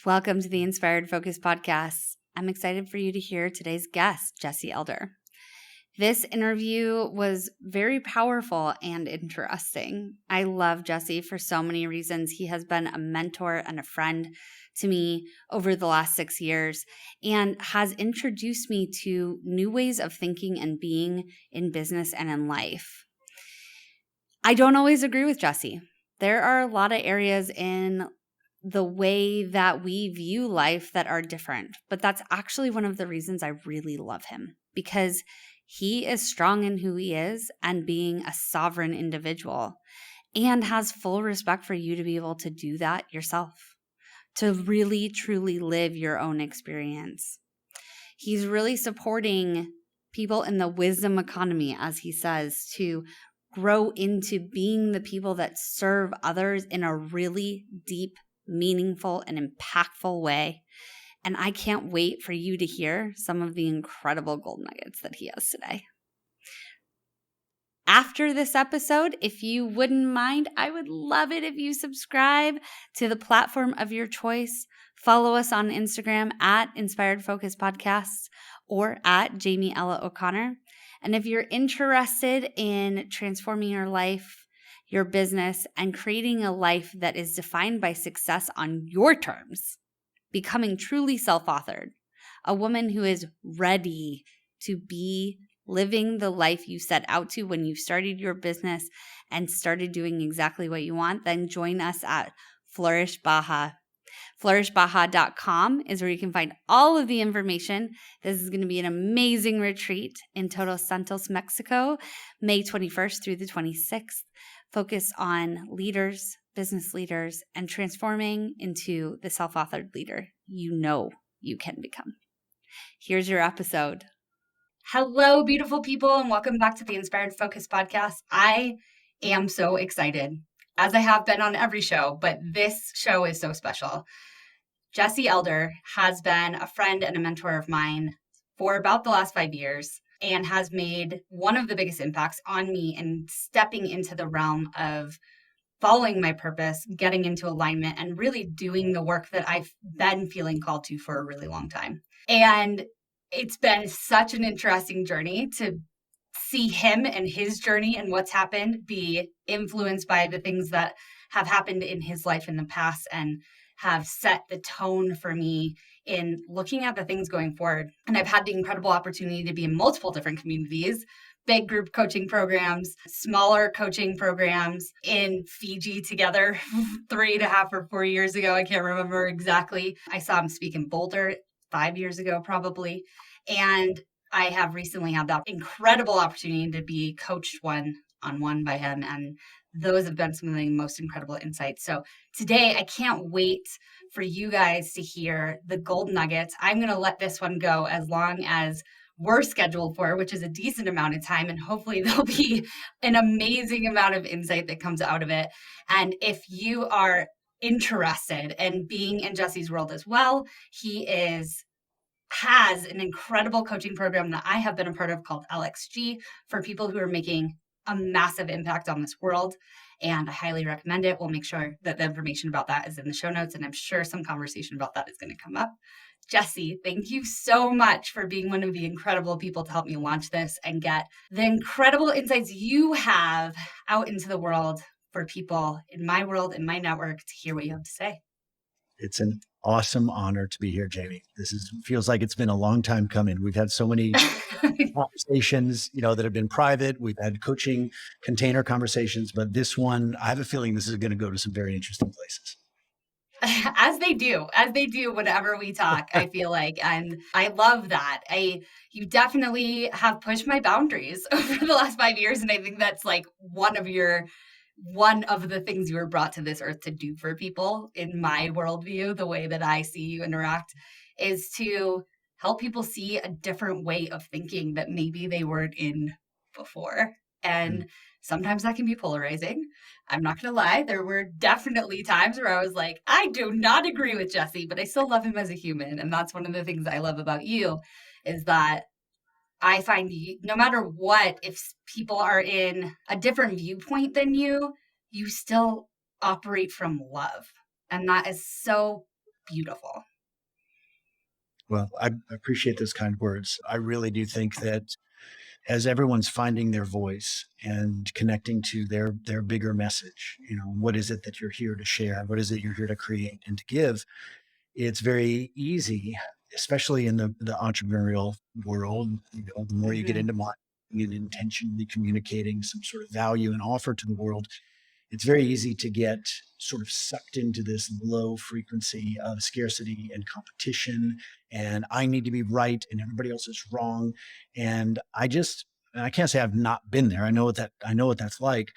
Welcome to the Inspired Focus podcast. I'm excited for you to hear today's guest, Jesse Elder. This interview was very powerful and interesting. I love Jesse for so many reasons. He has been a mentor and a friend to me over the last 6 years and has introduced me to new ways of thinking and being in business and in life. I don't always agree with Jesse. There are a lot of areas in the way that we view life that are different. But that's actually one of the reasons I really love him, because he is strong in who he is and being a sovereign individual, and has full respect for you to be able to do that yourself, to really truly live your own experience. He's really supporting people in the wisdom economy, as he says, to grow into being the people that serve others in a really deep, meaningful, and impactful way. And I can't wait for you to hear some of the incredible gold nuggets that he has today. After this episode, if you wouldn't mind, I would love it if you subscribe to the platform of your choice. Follow us on Instagram at Inspired Focus Podcasts or at Jamie Ella O'Connor. And if you're interested in transforming your life, your business, and creating a life that is defined by success on your terms, becoming truly self-authored, a woman who is ready to be living the life you set out to when you started your business and started doing exactly what you want, then join us at Flourish Baja. FlourishBaja.com is where you can find all of the information. This is going to be an amazing retreat in Todos Santos, Mexico, May 21st through the 26th. Focus on leaders, business leaders, and transforming into the self-authored leader you know you can become. Here's your episode. Hello, beautiful people, and welcome back to the Inspired Focus podcast. I am so excited, as I have been on every show, but this show is so special. Jesse Elder has been a friend and a mentor of mine for about the last 5 years, and has made one of the biggest impacts on me in stepping into the realm of following my purpose, getting into alignment, and really doing the work that I've been feeling called to for a really long time. And it's been such an interesting journey to see him and his journey and what's happened be influenced by the things that have happened in his life in the past and have set the tone for me in looking at the things going forward. And I've had the incredible opportunity to be in multiple different communities, big group coaching programs, smaller coaching programs in Fiji together 3.5 or 4 years ago. I can't remember exactly. I saw him speak in Boulder 5 years ago, probably. And I have recently had that incredible opportunity to be coached one-on-one by him. And those have been some of the most incredible insights. So today, I can't wait for you guys to hear the gold nuggets. I'm going to let this one go as long as we're scheduled for, which is a decent amount of time. And hopefully there'll be an amazing amount of insight that comes out of it. And if you are interested in being in Jesse's world as well, he has an incredible coaching program that I have been a part of called LXG for people who are making a massive impact on this world. And I highly recommend it. We'll make sure that the information about that is in the show notes. And I'm sure some conversation about that is going to come up. Jesse, thank you so much for being one of the incredible people to help me launch this and get the incredible insights you have out into the world for people in my world, in my network, to hear what you have to say. It's an awesome honor to be here, Jamie. Feels like it's been a long time coming. We've had so many conversations, that have been private. We've had coaching container conversations, but this one, I have a feeling this is going to go to some very interesting places. As they do whenever we talk, I feel like, and I love that. You definitely have pushed my boundaries over the last 5 years. And I think that's like one of the things you were brought to this earth to do for people in my worldview. The way that I see you interact is to help people see a different way of thinking that maybe they weren't in before. And sometimes that can be polarizing. I'm not going to lie. There were definitely times where I was like, I do not agree with Jesse, but I still love him as a human. And that's one of the things I love about you is that I find no matter what, if people are in a different viewpoint than you still operate from love. And that is so beautiful. Well, I appreciate those kind words. I really do think that as everyone's finding their voice and connecting to their bigger message, what is it that you're here to share? What is it you're here to create and to give? It's very easy, especially in the entrepreneurial world. The more you get Hmm. into marketing and intentionally communicating some sort of value and offer to the world, it's very easy to get sort of sucked into this low frequency of scarcity and competition. And I need to be right and everybody else is wrong. And I can't say I've not been there. I know what that's like,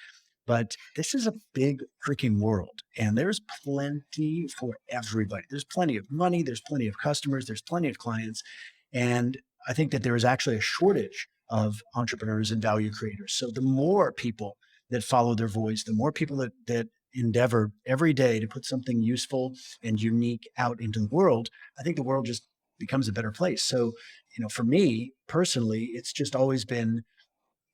but this is a big freaking world and there's plenty for everybody. There's plenty of money. There's plenty of customers. There's plenty of clients. And I think that there is actually a shortage of entrepreneurs and value creators. So the more people that follow their voice, the more people that endeavor every day to put something useful and unique out into the world, I think the world just becomes a better place. So, for me personally, it's just always been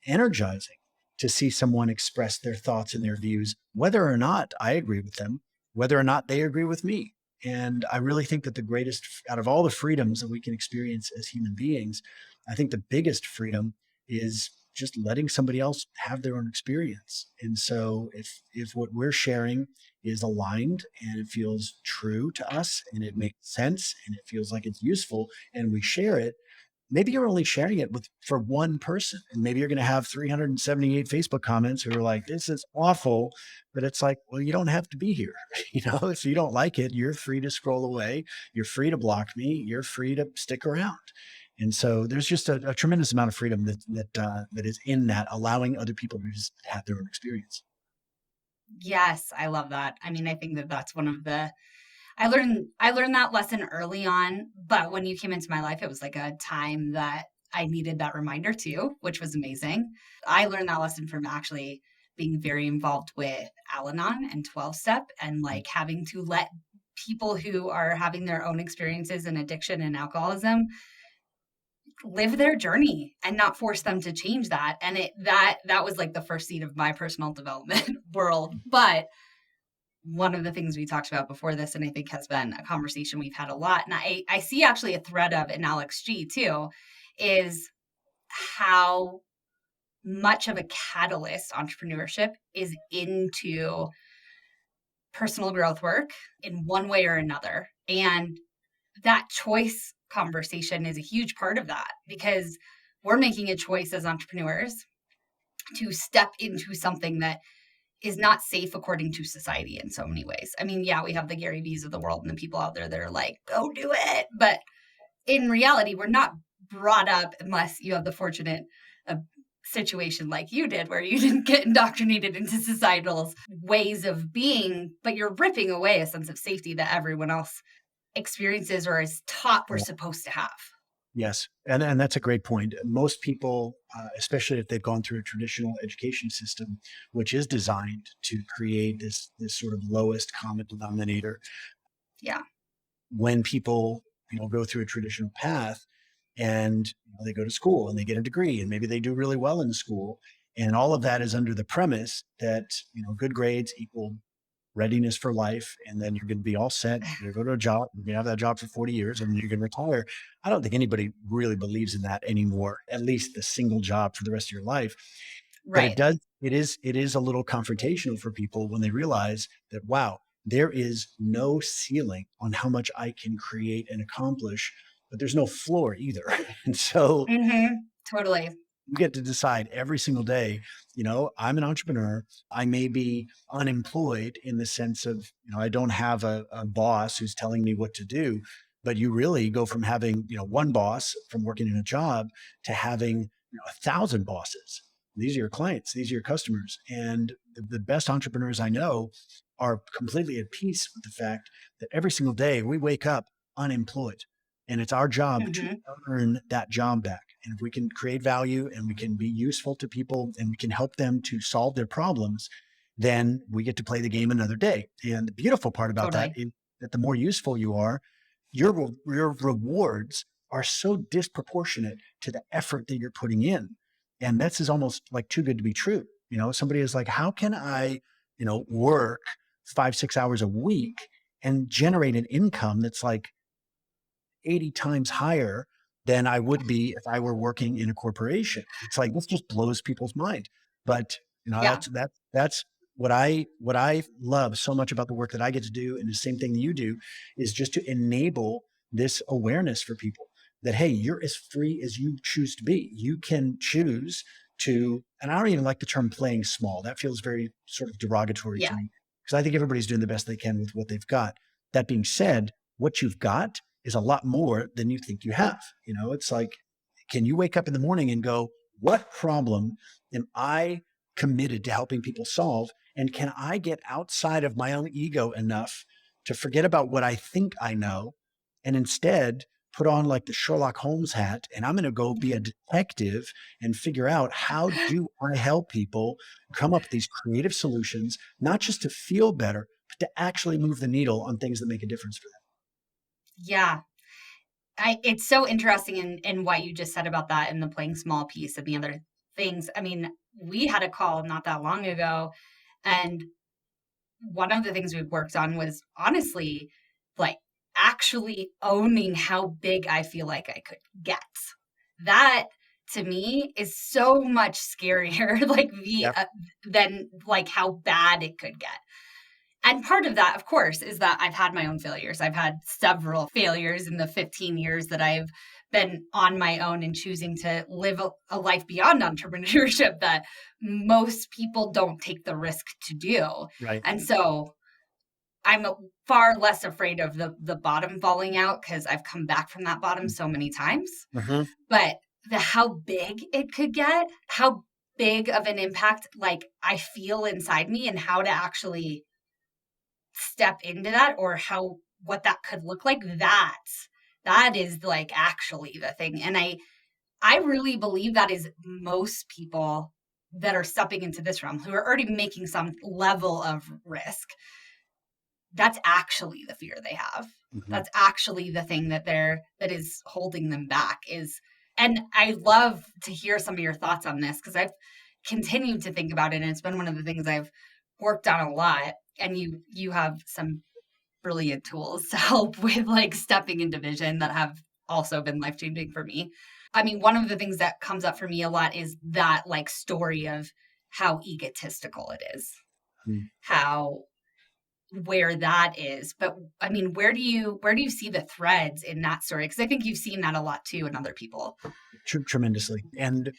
energizing to see someone express their thoughts and their views, whether or not I agree with them, whether or not they agree with me. And I really think that the greatest out of all the freedoms that we can experience as human beings, I think the biggest freedom is just letting somebody else have their own experience. And so if what we're sharing is aligned and it feels true to us and it makes sense and it feels like it's useful and we share it, maybe you're only sharing it for one person and maybe you're going to have 378 Facebook comments who are like, this is awful. But it's like, well, you don't have to be here. If you don't like it, you're free to scroll away. You're free to block me. You're free to stick around. And so there's just a tremendous amount of freedom that is in that, allowing other people to just have their own experience. Yes, I love that. I mean, I think that that's one of the I learned that lesson early on, but when you came into my life, it was like a time that I needed that reminder too, which was amazing. I learned that lesson from actually being very involved with Al-Anon and 12 step and like having to let people who are having their own experiences in addiction and alcoholism live their journey and not force them to change that. And that was like the first seed of my personal development world. But one of the things we talked about before this, and I think has been a conversation we've had a lot, and I see actually a thread of in Alex G too, is how much of a catalyst entrepreneurship is into personal growth work in one way or another. And that choice conversation is a huge part of that because we're making a choice as entrepreneurs to step into something that is not safe according to society in so many ways. I mean, yeah, we have the Gary V's of the world and the people out there that are like, go do it. But in reality, we're not brought up unless you have the fortunate situation like you did, where you didn't get indoctrinated into societal ways of being, but you're ripping away a sense of safety that everyone else experiences or is taught we're supposed to have. Yes, and that's a great point. Most people, especially if they've gone through a traditional education system, which is designed to create this sort of lowest common denominator, Yeah. when people go through a traditional path and they go to school and they get a degree and maybe they do really well in school, and all of that is under the premise that good grades equal readiness for life, and then you're going to be all set. You're going to go to a job, you're going to have that job for 40 years, and you're going to retire. I don't think anybody really believes in that anymore, at least the single job for the rest of your life. But Right. it is a little confrontational for people when they realize that, wow, there is no ceiling on how much I can create and accomplish, but there's no floor either. And so Mm-hmm. Totally. you get to decide every single day, I'm an entrepreneur. I may be unemployed in the sense of, I don't have a boss who's telling me what to do, but you really go from having, one boss from working in a job to having, 1,000 bosses. These are your clients, these are your customers. And the best entrepreneurs I know are completely at peace with the fact that every single day we wake up unemployed. And it's our job to Mm-hmm. earn that job back. And if we can create value and we can be useful to people and we can help them to solve their problems, then we get to play the game another day. And the beautiful part about that Totally. is that the more useful you are, your rewards are so disproportionate to the effort that you're putting in. And that's is almost like too good to be true. Somebody is like, how can I, work 5, 6 hours a week and generate an income that's like 80 times higher than I would be if I were working in a corporation. It's like, this just blows people's mind. But Yeah. that's what I love so much about the work that I get to do. And the same thing that you do is just to enable this awareness for people that, hey, you're as free as you choose to be. You can choose to, and I don't even like the term playing small. That feels very sort of derogatory to Yeah. me, because I think everybody's doing the best they can with what they've got. That being said, what you've got is a lot more than you think you have. It's like, can you wake up in the morning and go, what problem am I committed to helping people solve? And can I get outside of my own ego enough to forget about what I think I know and instead put on like the Sherlock Holmes hat, and I'm going to go be a detective and figure out, how do I help people come up with these creative solutions, not just to feel better, but to actually move the needle on things that make a difference for them. Yeah. It's so interesting in what you just said about that and the playing small piece and the other things. I mean, we had a call not that long ago, and one of the things we worked on was honestly like actually owning how big I feel like I could get. That to me is so much scarier Yep. than like how bad it could get. And part of that, of course, is that I've had my own failures. I've had several failures in the 15 years that I've been on my own and choosing to live a life beyond entrepreneurship that most people don't take the risk to do. Right. And so I'm far less afraid of the bottom falling out because I've come back from that bottom so many times. Mm-hmm. But the how big it could get, how big of an impact like I feel inside me and how to actually step into that or what that could look like, that is like actually the thing. And I really believe that is most people that are stepping into this realm who are already making some level of risk. That's actually the fear they have. Mm-hmm. That's actually the thing that is holding them back is. And I love to hear some of your thoughts on this because I've continued to think about it, and it's been one of the things I've worked on a lot. And you have some brilliant tools to help with like stepping into vision that have also been life-changing for me. I mean, one of the things that comes up for me a lot is that like story of how egotistical it is, how where that is. But I mean, where do you see the threads in that story? Because I think you've seen that a lot too in other people. Tremendously. And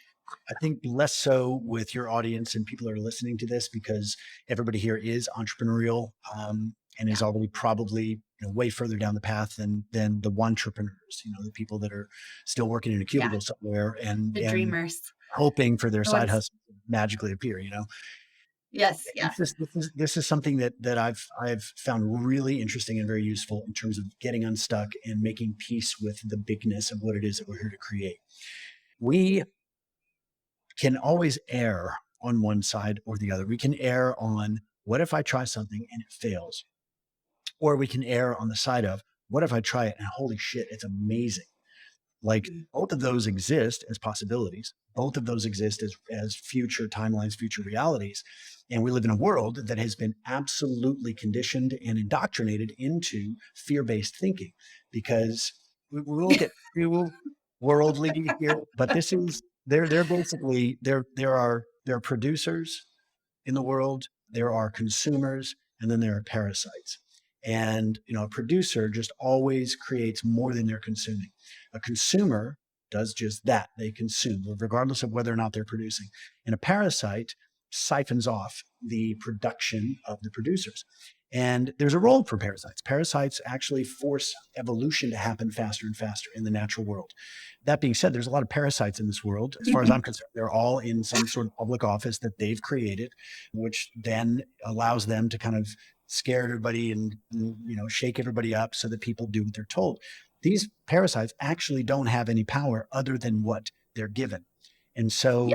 I think less so with your audience and people that are listening to this, because everybody here is entrepreneurial and is already probably way further down the path than the entrepreneurs, the people that are still working in a cubicle somewhere and The dreamers. hoping for their side hustle to magically appear. Yes, yeah. This is something that I've found really interesting and very useful in terms of getting unstuck and making peace with the bigness of what it is that we're here to create. We can always err on one side or the other. We can err on, what if I try something and it fails? Or we can err on the side of, what if I try it and holy shit, it's amazing. Like, both of those exist as possibilities. Both of those exist as future timelines, future realities. And we live in a world that has been absolutely conditioned and indoctrinated into fear-based thinking, because we will get too worldly here, but this is, they're basically, there are producers in the world, there are consumers, and then there are parasites. And a producer just always creates more than they're consuming. A consumer does just that. They consume, regardless of whether or not they're producing. And a parasite siphons off the production of the producers. And there's a role for parasites. Parasites actually force evolution to happen faster and faster in the natural world. That being said, there's a lot of parasites in this world. As far as I'm concerned, they're all in some sort of public office that they've created, which then allows them to kind of scare everybody and shake everybody up so that people do what they're told. These parasites actually don't have any power other than what they're given. And so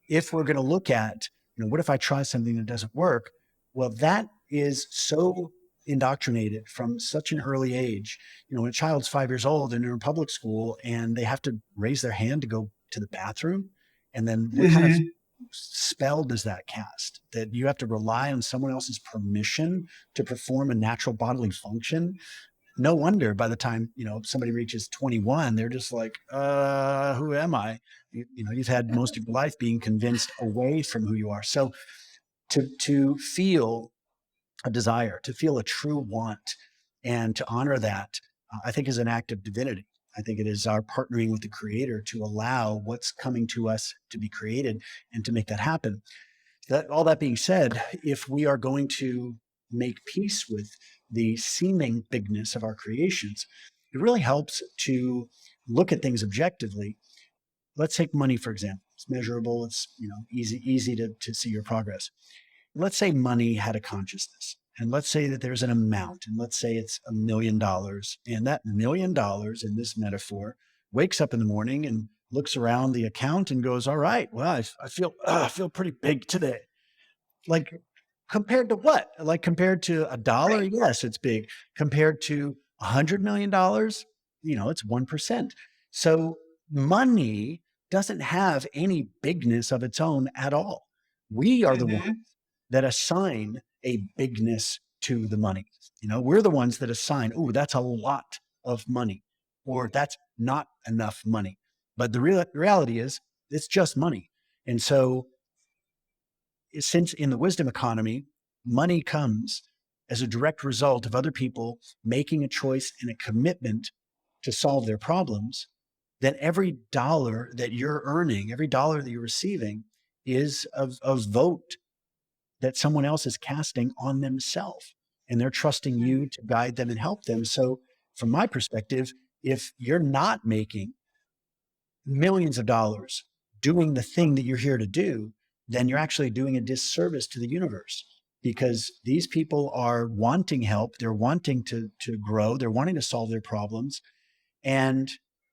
if we're going to look at, what if I try something that doesn't work? Well, that is so indoctrinated from such an early age. When a child's 5 years old and they're in public school and they have to raise their hand to go to the bathroom, and then spell does that cast? That you have to rely on someone else's permission to perform a natural bodily function? No wonder by the time, somebody reaches 21, they're just like, who am I? You've had most of your life being convinced away from who you are. So to feel a desire, to feel a true want, and to honor that, I think is an act of divinity. I think it is our partnering with the creator to allow what's coming to us to be created and to make that happen. All that being said, if we are going to make peace with the seeming bigness of our creations, it really helps to look at things objectively. Let's take money, for example. It's measurable. It's easy to see your progress. Let's say money had a consciousness, and let's say that there's an amount, and let's say it's $1 million, and that $1 million in this metaphor wakes up in the morning and looks around the account and goes, all right, well, I feel pretty big today. Like, compared to what? Like, compared to $1, Right. yes, it's big. Compared to $100 million, it's 1%. So money doesn't have any bigness of its own at all. We are the ones Mhm. that assign a bigness to the money. We're the ones that assign, oh, that's a lot of money, or that's not enough money. But the reality is, it's just money. And so, since in the wisdom economy, money comes as a direct result of other people making a choice and a commitment to solve their problems, then every dollar that you're earning, every dollar that you're receiving is a vote that someone else is casting on themselves. And they're trusting Mm. you to guide them and help them. So, from my perspective, if you're not making millions of dollars doing the thing that you're here to do, then you're actually doing a disservice to the universe, because these people are wanting help. They're wanting to grow. They're wanting to solve their problems. And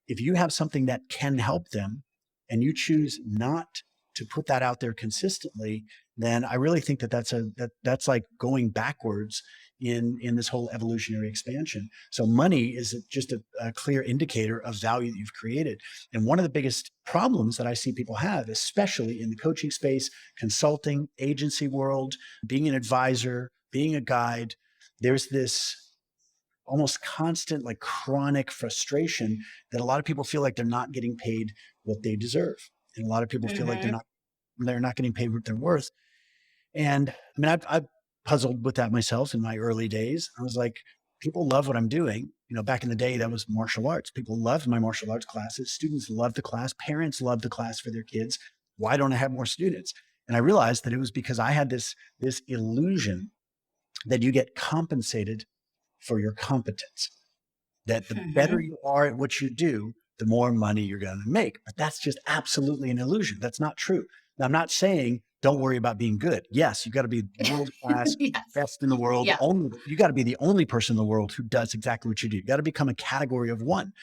if you have something that can help them and you choose not to put that out there consistently, then I really think that's like going backwards in this whole evolutionary expansion. So money is just a clear indicator of value that you've created. And one of the biggest problems that I see people have, especially in the coaching space, consulting, agency world, being an advisor, being a guide, there's this almost constant, like chronic frustration that a lot of people feel like they're not getting paid what they deserve. And a lot of people feel like Mhm. they're not getting paid what they're worth. And I mean, I've puzzled with that myself in my early days. I was like, people love what I'm doing. Back in the day, that was martial arts. People loved my martial arts classes. Students loved the class. Parents loved the class for their kids. Why don't I have more students? And I realized that it was because I had this illusion that you get compensated for your competence, that the better Mhm. you are at what you do, the more money you're going to make. But that's just absolutely an illusion. That's not true. Now, I'm not saying don't worry about being good. Yes, you got to be world class, Yes. best in the world. Yeah. You got to be the only person in the world who does exactly what you do. You got to become a category of one.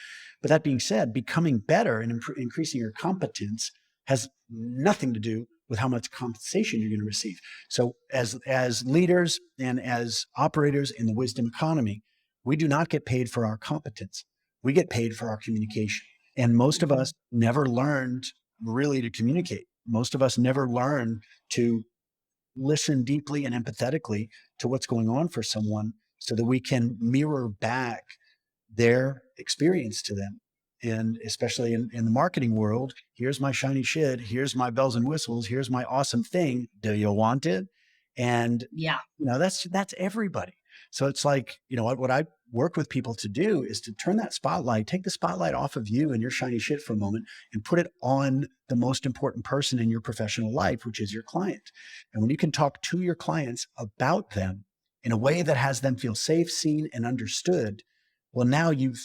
But that being said, becoming better and increasing your competence has nothing to do with how much compensation you're going to receive. So, as leaders and as operators in the wisdom economy, we do not get paid for our competence. We get paid for our communication. And most of us Mhm. never learned really to communicate. Most of us never learned to listen deeply and empathetically to what's going on for someone so that we can mirror back their experience to them. And especially in the marketing world, here's my shiny shit, here's my bells and whistles, here's my awesome thing. Do you want it? And Yeah. that's everybody. So it's like, what I work with people to do is to turn that spotlight, take the spotlight off of you and your shiny shit for a moment and put it on the most important person in your professional life, which is your client. And when you can talk to your clients about them in a way that has them feel safe, seen, and understood, well, now you've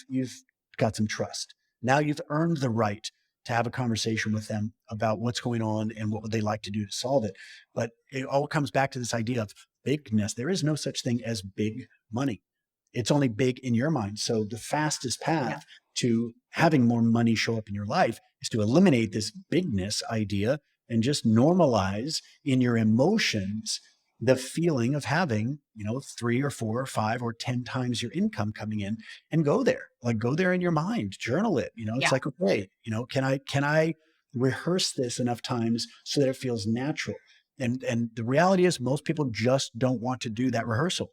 got some trust. Now you've earned the right to have a conversation with them about what's going on and what would they like to do to solve it. But it all comes back to this idea of bigness. There is no such thing as big money. It's only big in your mind. So the fastest Yeah. path to having more money show up in your life is to eliminate this bigness idea and just normalize in your emotions the feeling of having, 3 or 4 or 5 or 10 times your income coming in, and go there, like go there in your mind, journal it. It's Yeah. like, okay, can I rehearse this enough times so that it feels natural. And the reality is most people just don't want to do that rehearsal.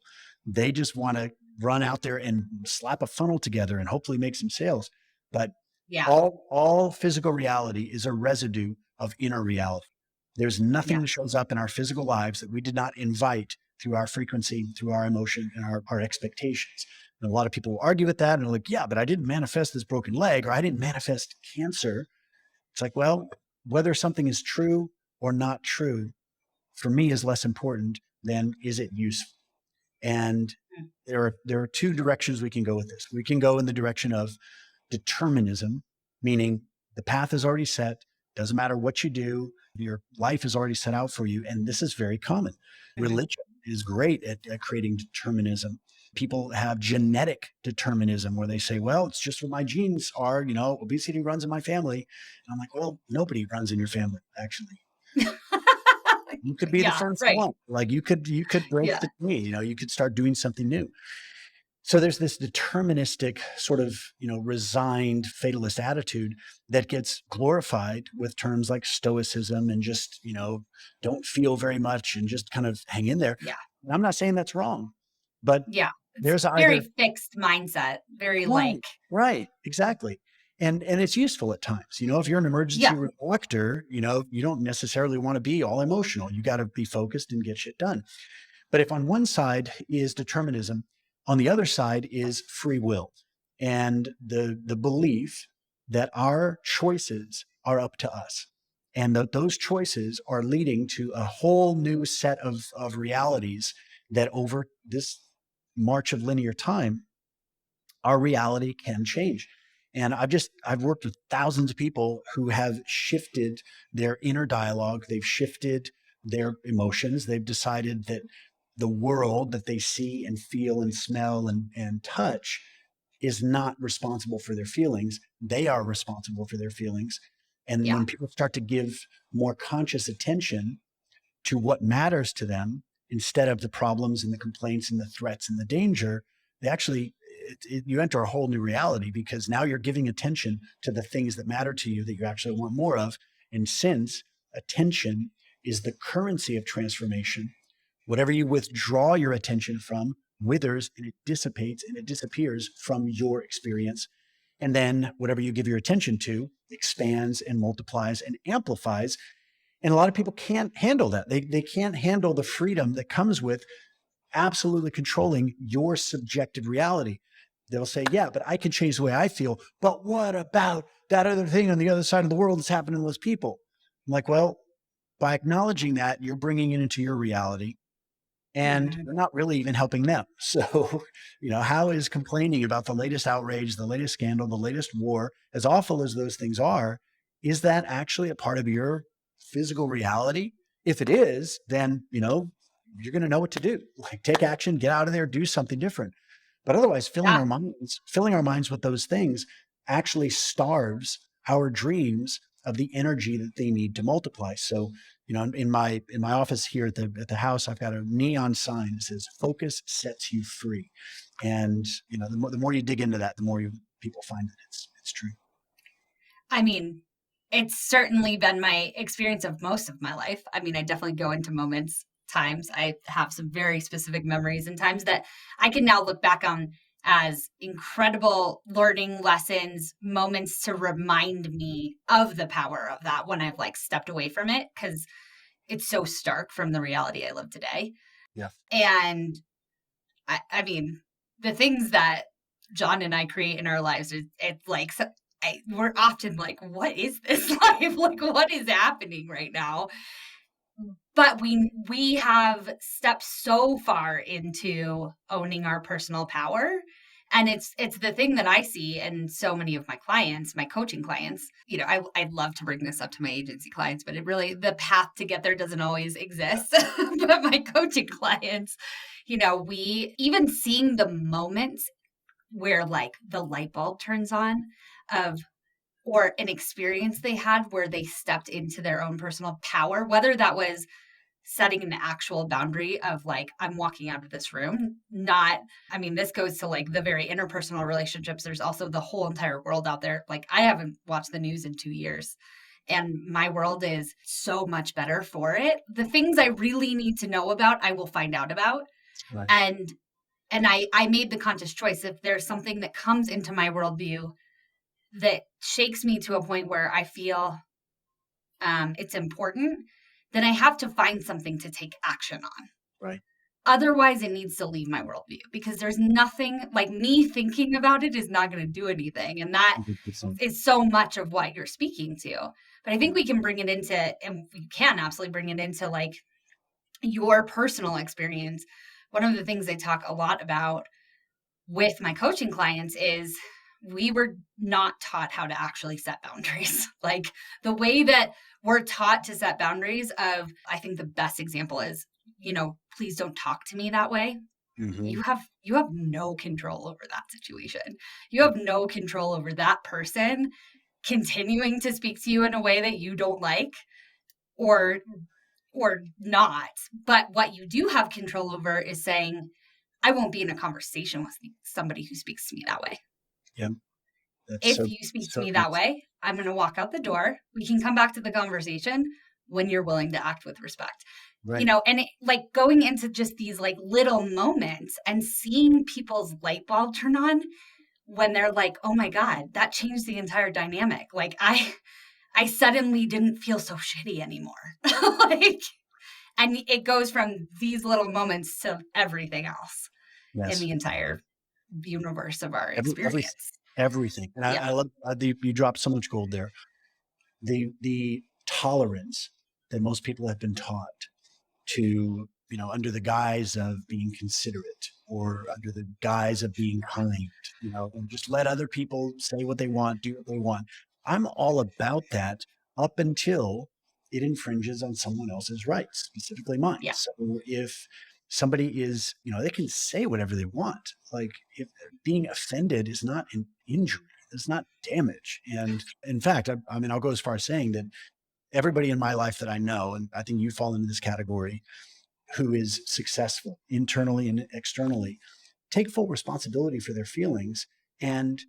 They just want to run out there and slap a funnel together and hopefully make some sales. But Yeah. all physical reality is a residue of inner reality. There's nothing Yeah. that shows up in our physical lives that we did not invite through our frequency, through our emotion, and our expectations. And a lot of people will argue with that and they're like, yeah, but I didn't manifest this broken leg, or I didn't manifest cancer. It's like, well, whether something is true or not true, for me is less important than is it useful. And Mm. there are two directions we can go with this. We can go in the direction of determinism, meaning the path is already set. Doesn't matter what you do, your life is already set out for you. And this is very common. Religion is great at creating determinism. People have genetic determinism where they say, well, it's just what my genes are, obesity runs in my family. And I'm like, well, nobody runs in your family, actually. You could be the Yeah, first right. one. Like you could break Yeah. the knee, you could start doing something new. So there's this deterministic sort of, resigned fatalist attitude that gets glorified with terms like stoicism and just, don't feel very much and just kind of hang in there. Yeah. And I'm not saying that's wrong, but Yeah. It's there's very either fixed mindset, very right, like, right, exactly. And it's useful at times. If you're an emergency yeah, room doctor, you don't necessarily want to be all emotional. You got to be focused and get shit done. But if on one side is determinism, on the other side is free will and the belief that our choices are up to us and that those choices are leading to a whole new set of realities that over this march of linear time, our reality can change. And I've worked with thousands of people who have shifted their inner dialogue. They've shifted their emotions. They've decided that the world that they see and feel and smell and touch is not responsible for their feelings. They are responsible for their feelings. And yeah, when people start to give more conscious attention to what matters to them instead of the problems and the complaints and the threats and the danger, they actually, you enter a whole new reality because now you're giving attention to the things that matter to you that you actually want more of. And since attention is the currency of transformation, whatever you withdraw your attention from withers and it dissipates and it disappears from your experience. And then whatever you give your attention to expands and multiplies and amplifies. And a lot of people can't handle that. They can't handle the freedom that comes with absolutely controlling your subjective reality. They'll say, yeah, but I can change the way I feel. But what about that other thing on the other side of the world that's happening to those people? I'm like, well, by acknowledging that, you're bringing it into your reality and mhm, you're not really even helping them. So, how is complaining about the latest outrage, the latest scandal, the latest war, as awful as those things are, is that actually a part of your physical reality? If it is, then, you're going to know what to do. Like take action, get out of there, do something different. But otherwise, yeah, filling our minds with those things actually starves our dreams of the energy that they need to multiply. So, in my office here at the house, I've got a neon sign that says "Focus sets you free," and the more you dig into that, the more people find that it's true. I mean, it's certainly been my experience of most of my life. I mean, I definitely go into moments, times. I have some very specific memories and times that I can now look back on as incredible learning lessons, moments to remind me of the power of that when I've like stepped away from it because it's so stark from the reality I live today. Yeah. And I mean, the things that John and I create in our lives, it's like we're often like, what is this life? Like, what is happening right now? But we have stepped so far into owning our personal power. And it's the thing that I see in so many of my clients, my coaching clients. I'd love to bring this up to my agency clients, but it really the path to get there doesn't always exist. But my coaching clients, we even seeing the moments where like the light bulb turns on of or an experience they had where they stepped into their own personal power, whether that was setting an actual boundary of like, I'm walking out of this room, not, I mean, this goes to like the very interpersonal relationships. There's also the whole entire world out there. Like, I haven't watched the news in 2 years. and my world is so much better for it. The things I really need to know about, I will find out about. Right. And I made the conscious choice. If there's something that comes into my worldview that shakes me to a point where I feel it's important, then I have to find something to take action on. Right. Otherwise, it needs to leave my worldview, because there's nothing like me thinking about it is not going to do anything. And that 100%. is so much of what you're speaking to. But I think we can bring it into, and we can absolutely bring it into like your personal experience. One of the things I talk a lot about with my coaching clients is we were not taught how to actually set boundaries. Like the way that we're taught to set boundaries of, I think the best example is, please don't talk to me that way. Mm-hmm. You have no control over that situation. You have no control over that person continuing to speak to you in a way that you don't like, or not. But what you do have control over is saying, I won't be in a conversation with somebody who speaks to me that way. Yeah. If you speak to me that way, I'm going to walk out the door. We can come back to the conversation when you're willing to act with respect. Right. And like going into just these like little moments and seeing people's light bulb turn on when they're like, oh my God, that changed the entire dynamic. Like I suddenly didn't feel so shitty anymore. And it goes from these little moments to everything else in the entire universe of our experience. Everything. And I love you dropped so much gold there. The tolerance that most people have been taught to, under the guise of being considerate or under the guise of being kind, and just let other people say what they want, do what they want. I'm all about that up until it infringes on someone else's rights, specifically mine. Yeah. So if somebody is, they can say whatever they want. Like if being offended is not an injury, it's not damage. And in fact, I'll go as far as saying that everybody in my life that I know, and I think you fall into this category, who is successful internally and externally, take full responsibility for their feelings and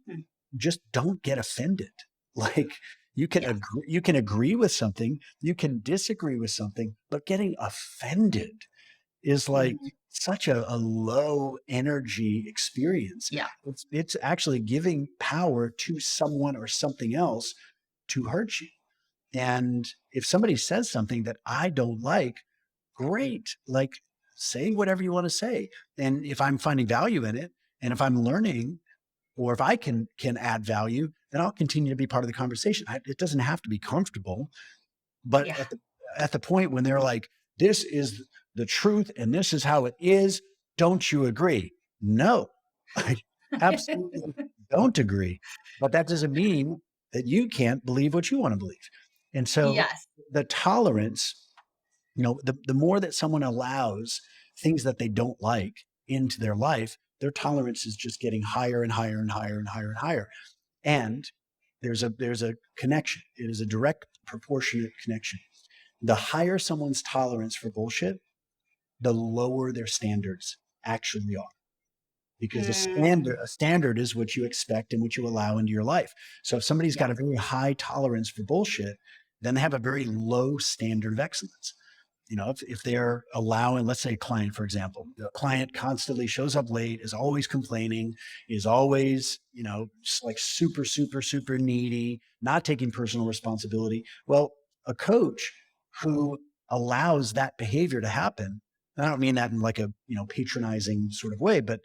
just don't get offended. Like you can agree with something, you can disagree with something, but getting offended is like such a low energy experience. Yeah. It's actually giving power to someone or something else to hurt you. And if somebody says something that I don't like, great. Like say whatever you want to say. And if I'm finding value in it, and if I'm learning, or if I can add value, then I'll continue to be part of the conversation. It doesn't have to be comfortable, but at the point when they're like, this is the truth and this is how it is, don't you agree? No, I absolutely don't agree. But that doesn't mean that you can't believe what you want to believe. And so the tolerance, the more that someone allows things that they don't like into their life, their tolerance is just getting higher and higher and higher and higher and higher. And there's a connection. It is a direct proportionate connection. The higher someone's tolerance for bullshit, the lower their standards actually are. Because a standard is what you expect and what you allow into your life. So if somebody's got a very high tolerance for bullshit, then they have a very low standard of excellence. If they're allowing, let's say a client, for example, the client constantly shows up late, is always complaining, is always, just like super, super, super needy, not taking personal responsibility. Well, a coach who allows that behavior to happen, I don't mean that in like a, patronizing sort of way, but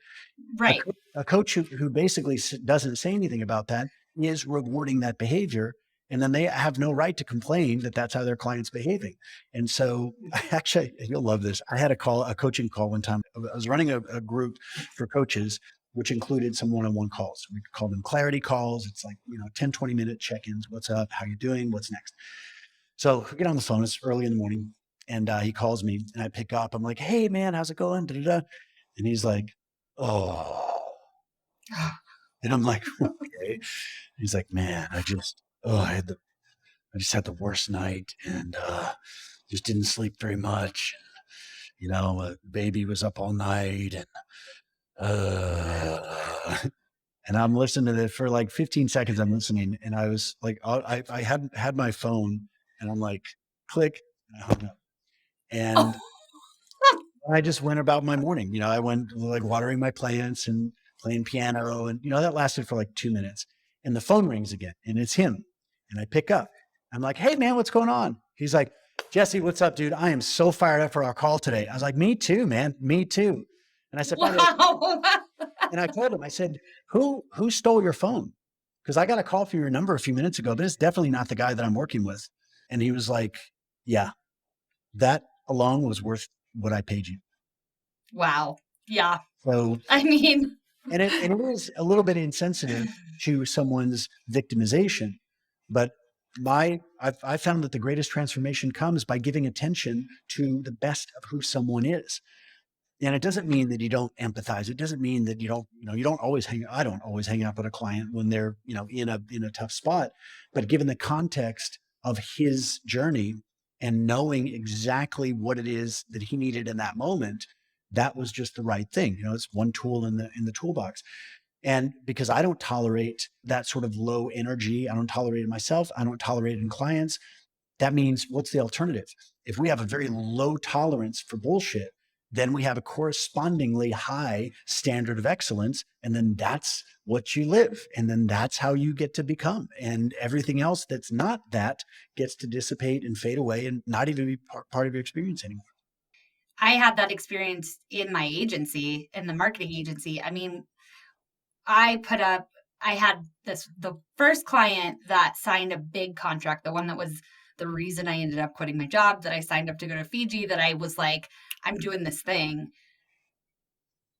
a coach who basically doesn't say anything about that is rewarding that behavior. And then they have no right to complain that that's how their client's behaving. And so actually, you'll love this. I had a coaching call one time. I was running a group for coaches, which included some one-on-one calls. We call them clarity calls. It's like, 10, 20-minute check-ins. What's up? How you doing? What's next? So we get on the phone. It's early in the morning. And he calls me and I pick up. I'm like, hey, man, how's it going? Da-da-da. And he's like, oh. And I'm like, okay. He's like, man, I just had the worst night and just didn't sleep very much. Baby was up all night and And I'm listening to it for like 15 seconds. I'm listening, and I was like, I hadn't had my phone, and I'm like, click, and I hung up. And I just went about my morning. I went like watering my plants and playing piano, and that lasted for like 2 minutes. And the phone rings again, and it's him. And I pick up. I'm like, "Hey man, what's going on?" He's like, "Jesse, what's up, dude? I am so fired up for our call today." I was like, "Me too, man. Me too." And I said, "By the way," Wow. and I told him, I said, "Who stole your phone? Because I got a call from your number a few minutes ago, but it's definitely not the guy that I'm working with." And he was like, "Yeah, that alone was worth what I paid you." Wow. Yeah. So, I mean, and it is a little bit insensitive to someone's victimization, but I found that the greatest transformation comes by giving attention to the best of who someone is. And it doesn't mean that you don't empathize. It doesn't mean that you don't always I don't always hang out with a client when they're, in a tough spot, but given the context of his journey and knowing exactly what it is that he needed in that moment, that was just the right thing. It's one tool in the toolbox. And because I don't tolerate that sort of low energy, I don't tolerate it myself. I don't tolerate it in clients. That means, what's the alternative? If we have a very low tolerance for bullshit, then we have a correspondingly high standard of excellence. And then that's what you live. And then that's how you get to become. And everything else that's not that gets to dissipate and fade away and not even be part of your experience anymore. I had that experience in my agency, in the marketing agency. I mean, I had the first client that signed a big contract, the one that was the reason I ended up quitting my job, that I signed up to go to Fiji, that I was like, I'm doing this thing.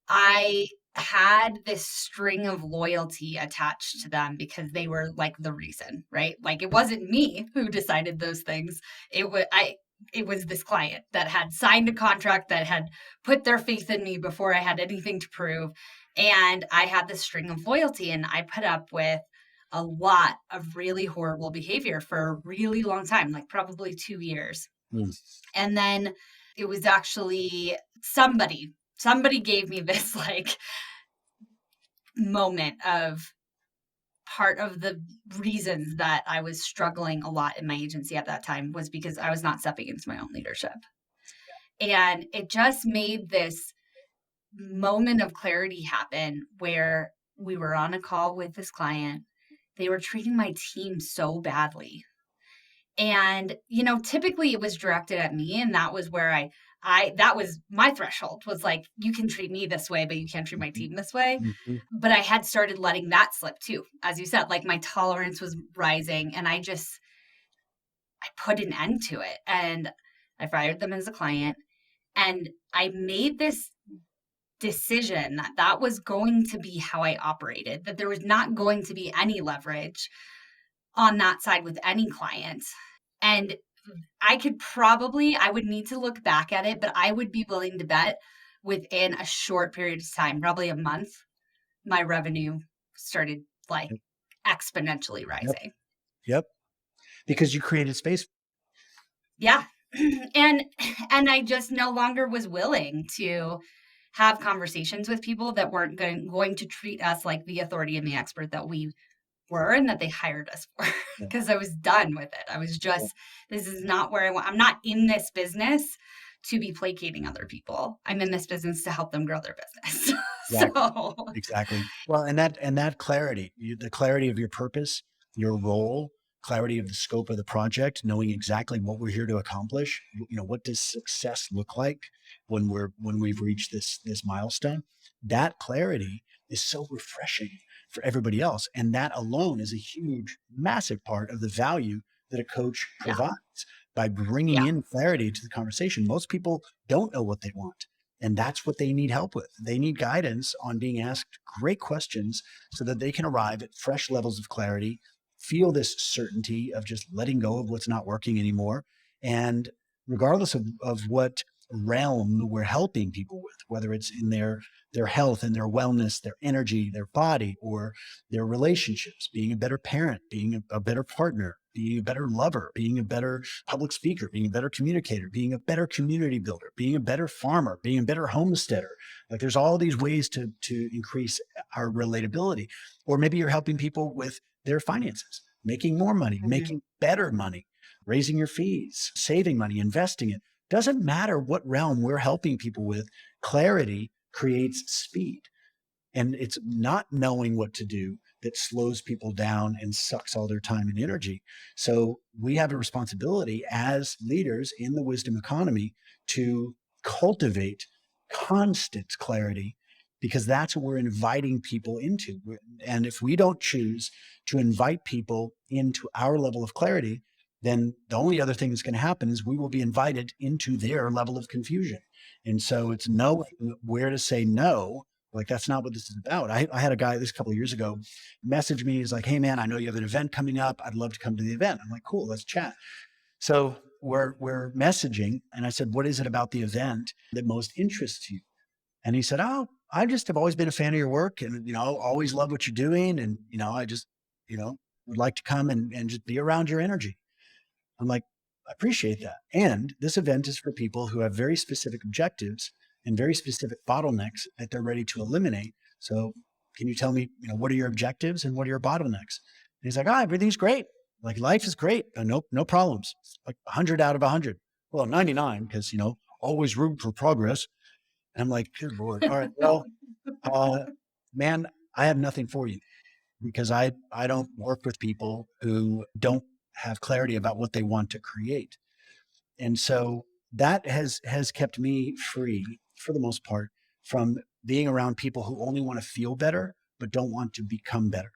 I had this string of loyalty attached to them because they were like the reason, right? Like it wasn't me who decided those things. It was this client that had signed a contract, that had put their faith in me before I had anything to prove. And I had this string of loyalty, and I put up with a lot of really horrible behavior for a really long time, like probably 2 years. Mm. And then it was actually somebody gave me this like moment of part of the reasons that I was struggling a lot in my agency at that time was because I was not stepping into my own leadership. And it just made this moment of clarity happen where we were on a call with this client. They were treating my team so badly. And, typically it was directed at me. And that was where that was my threshold, was like, you can treat me this way, but you can't treat my team this way. Mm-hmm. But I had started letting that slip too. As you said, like my tolerance was rising, and I put an end to it. And I fired them as a client. And I made this decision that that was going to be how I operated, that there was not going to be any leverage on that side with any client. And I would need to look back at it, but I would be willing to bet within a short period of time, probably a month, my revenue started like exponentially Yep. rising. Yep. Because you created space. Yeah. And I just no longer was willing to have conversations with people that weren't going to treat us like the authority and the expert that we were and that they hired us for, because I was done with it. I was just, this is not where I want. I'm not in this business to be placating other people. I'm in this business to help them grow their business. Exactly. So Exactly. Well, and that clarity, the clarity of your purpose, your role, clarity of the scope of the project, knowing exactly what we're here to accomplish. What does success look like when we've reached this milestone? That clarity is so refreshing for everybody else, and that alone is a huge, massive part of the value that a coach yeah, provides by bringing yeah, in clarity to the conversation. Most people don't know what they want. And that's what they need help with. They need guidance on being asked great questions so that they can arrive at fresh levels of clarity, feel this certainty of just letting go of what's not working anymore. And regardless of what realm we're helping people with, whether it's in their health and their wellness, their energy, their body, or their relationships, being a better parent, being a better partner, being a better lover, being a better public speaker, being a better communicator, being a better community builder, being a better farmer, being a better homesteader. Like there's all these ways to increase our relatability. Or maybe you're helping people with their finances, making more money, Mhm. making better money, raising your fees, saving money, investing it. Doesn't matter what realm we're helping people with, clarity creates speed. And it's not knowing what to do that slows people down and sucks all their time and energy. So we have a responsibility as leaders in the wisdom economy to cultivate constant clarity, because that's what we're inviting people into. And if we don't choose to invite people into our level of clarity, then the only other thing that's going to happen is we will be invited into their level of confusion. And so it's knowing where to say no. Like, that's not what this is about. I had a guy this couple of years ago message me. He's like, "Hey man, I know you have an event coming up. I'd love to come to the event." I'm like, "Cool, let's chat." So we're messaging, and I said, "What is it about the event that most interests you?" And he said, "Oh, I just have always been a fan of your work, and always love what you're doing, and I just would like to come and just be around your energy." I'm like, "I appreciate that. And this event is for people who have very specific objectives and very specific bottlenecks that they're ready to eliminate. So can you tell me, what are your objectives and what are your bottlenecks?" And he's like, "Oh, everything's great. Like life is great. No problems. Like 100 out of 100. Well, 99, because, always room for progress." And I'm like, "Good Lord. All right. Well, uh, man, I have nothing for you, because I don't work with people who don't have clarity about what they want to create." And so that has kept me free for the most part from being around people who only want to feel better but don't want to become better.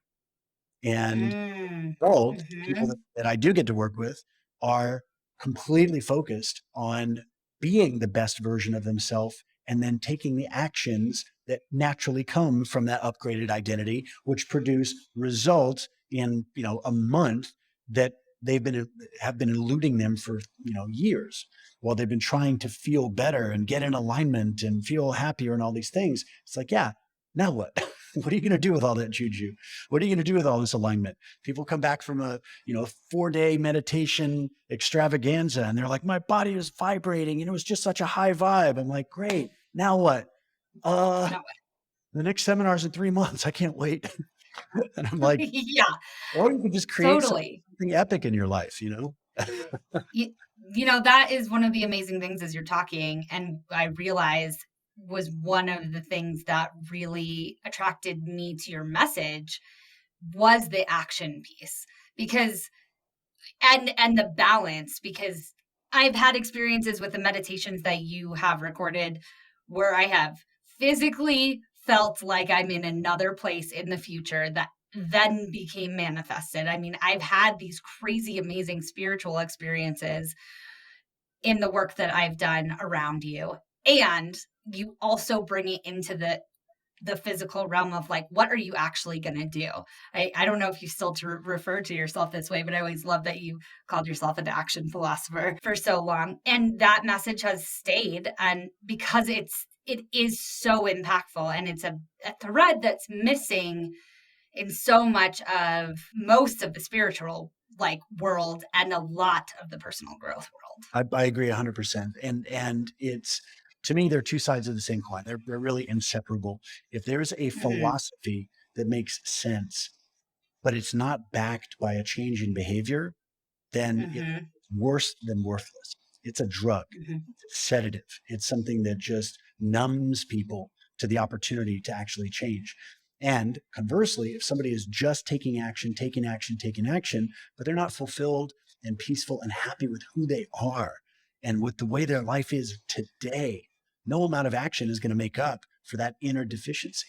And Mm. result, people Mhm. that I do get to work with are completely focused on being the best version of themselves, and then taking the actions that naturally come from that upgraded identity, which produce results in a month that they've been have been eluding them for years, while they've been trying to feel better and get in alignment and feel happier and all these things. It's like, yeah, now what? What are you going to do with all that juju? What are you going to do with all this alignment? People come back from a 4-day meditation extravaganza, and they're like, "My body is vibrating and it was just such a high vibe." I'm like, "Great, now what?" No. The next seminar's in 3 months. I can't wait. And I'm like, Yeah, or you can just create totally. something epic in your life. You, that is one of the amazing things as you're talking, and I realized was one of the things that really attracted me to your message was the action piece, because and the balance, because I've had experiences with the meditations that you have recorded where I have physically felt like I'm in another place in the future that then became manifested. I mean, I've had these crazy, amazing spiritual experiences in the work that I've done around you. And you also bring it into the physical realm of like, what are you actually going to do? I don't know if you still refer to yourself this way, but I always love that you called yourself an action philosopher for so long. And that message has stayed. And because it is so impactful, and it's a thread that's missing in so much of most of the spiritual like world and a lot of the personal growth world. I agree 100%. And it's, to me, they're two sides of the same coin. They're really inseparable. If there's a Mhm, philosophy that makes sense, but it's not backed by a change in behavior, then it's mhm, worse than worthless. It's a drug, mhm, it's a sedative. It's something that just numbs people to the opportunity to actually change. And conversely, if somebody is just taking action, taking action, taking action, but they're not fulfilled and peaceful and happy with who they are and with the way their life is today, no amount of action is going to make up for that inner deficiency.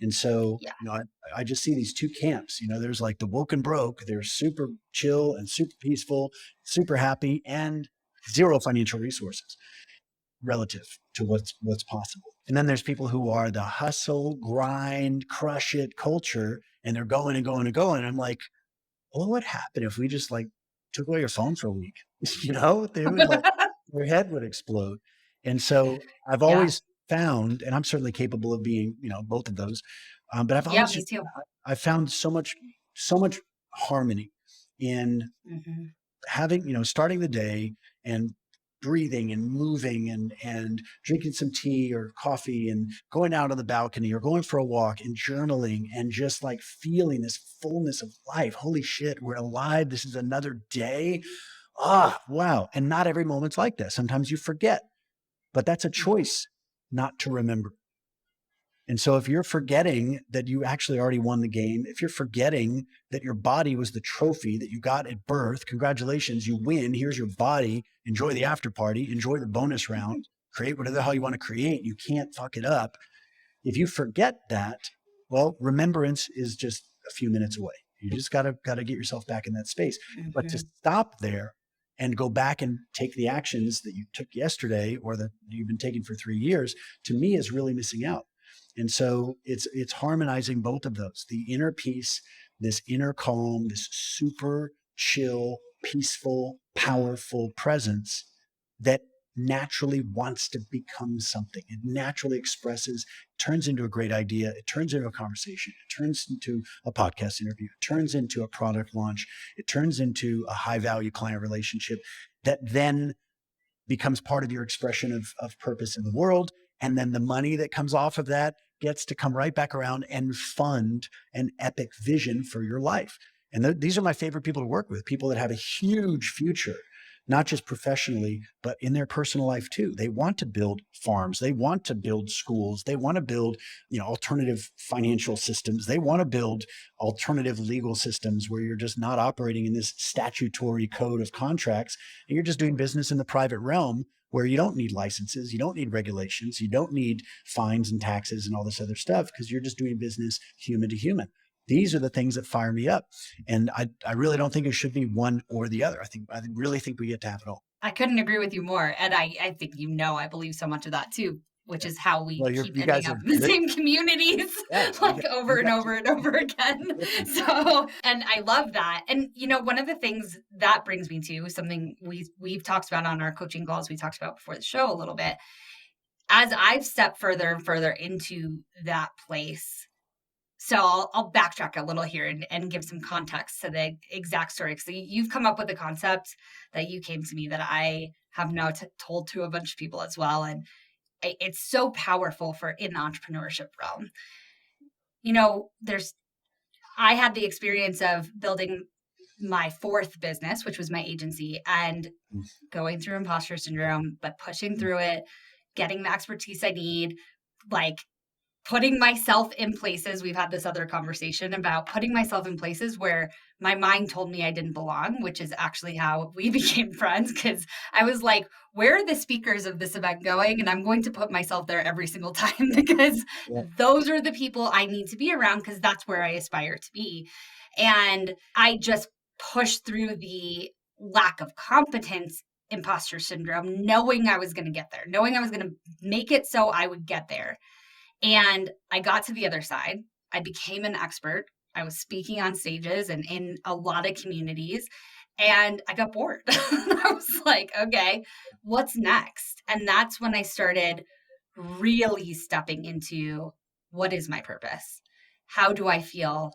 And so, yeah, I just see these two camps. There's like the woke and broke. They're super chill and super peaceful, super happy, and zero financial resources relative to what's possible. And then there's people who are the hustle, grind, crush it culture, and they're going and going and going. And I'm like, well, what would happen if we just like took away your phone for a week? They would like, their head would explode. And so I've yeah, always found, and I'm certainly capable of being, both of those. But I've yeah, always me just, too. I found so much harmony in Mhm. having, starting the day and breathing and moving and drinking some tea or coffee and going out on the balcony or going for a walk and journaling and just like feeling this fullness of life. Holy shit, we're alive. This is another day. Ah, wow. And not every moment's like that. Sometimes you forget, but that's a choice not to remember. And so if you're forgetting that you actually already won the game, if you're forgetting that your body was the trophy that you got at birth, congratulations, you win. Here's your body. Enjoy the after party, enjoy the bonus round, create whatever the hell you want to create. You can't fuck it up. If you forget that, well, remembrance is just a few minutes away. You just gotta get yourself back in that space. But to Mhm. stop there and go back and take the actions that you took yesterday or that you've been taking for 3 years, to me is really missing out. And so it's harmonizing both of those, the inner peace, this inner calm, this super chill, peaceful, powerful presence that naturally wants to become something. It naturally expresses, turns into a great idea. It turns into a conversation. It turns into a podcast interview. It turns into a product launch. It turns into a high value client relationship that then becomes part of your expression of purpose in the world. And then the money that comes off of that gets to come right back around and fund an epic vision for your life. And these are my favorite people to work with, people that have a huge future, not just professionally, but in their personal life too. They want to build farms. They want to build schools. They want to build, alternative financial systems. They want to build alternative legal systems where you're just not operating in this statutory code of contracts and you're just doing business in the private realm where you don't need licenses, you don't need regulations, you don't need fines and taxes and all this other stuff because you're just doing business human to human. These are the things that fire me up. And I really don't think it should be one or the other. I really think we get to have it all. I couldn't agree with you more. And I think, I believe so much of that too, which Yeah. is how we Well, keep you ending guys up are in the good. same communities, Yeah, like you over and guys over and over again. So, and I love that. And, one of the things that brings me to something we've talked about on our coaching calls, we talked about before the show a little bit. As I've stepped further and further into that place, so I'll backtrack a little here and give some context to the exact story. So you've come up with a concept that you came to me that I have now told to a bunch of people as well. And it's so powerful for in the entrepreneurship realm. There's I had the experience of building my fourth business, which was my agency, and going through imposter syndrome, but pushing through it, getting the expertise I need, like putting myself in places. We've had this other conversation about putting myself in places where my mind told me I didn't belong, which is actually how we became friends. Cause I was like, where are the speakers of this event going? And I'm going to put myself there every single time because Yeah. those are the people I need to be around because that's where I aspire to be. And I just pushed through the lack of competence, imposter syndrome, knowing I was going to get there, knowing I was going to make it so I would get there. And I got to the other side. I became an expert. I was speaking on stages and in a lot of communities, and I got bored. I was like, okay, what's next? And that's when I started really stepping into what is my purpose? How do I feel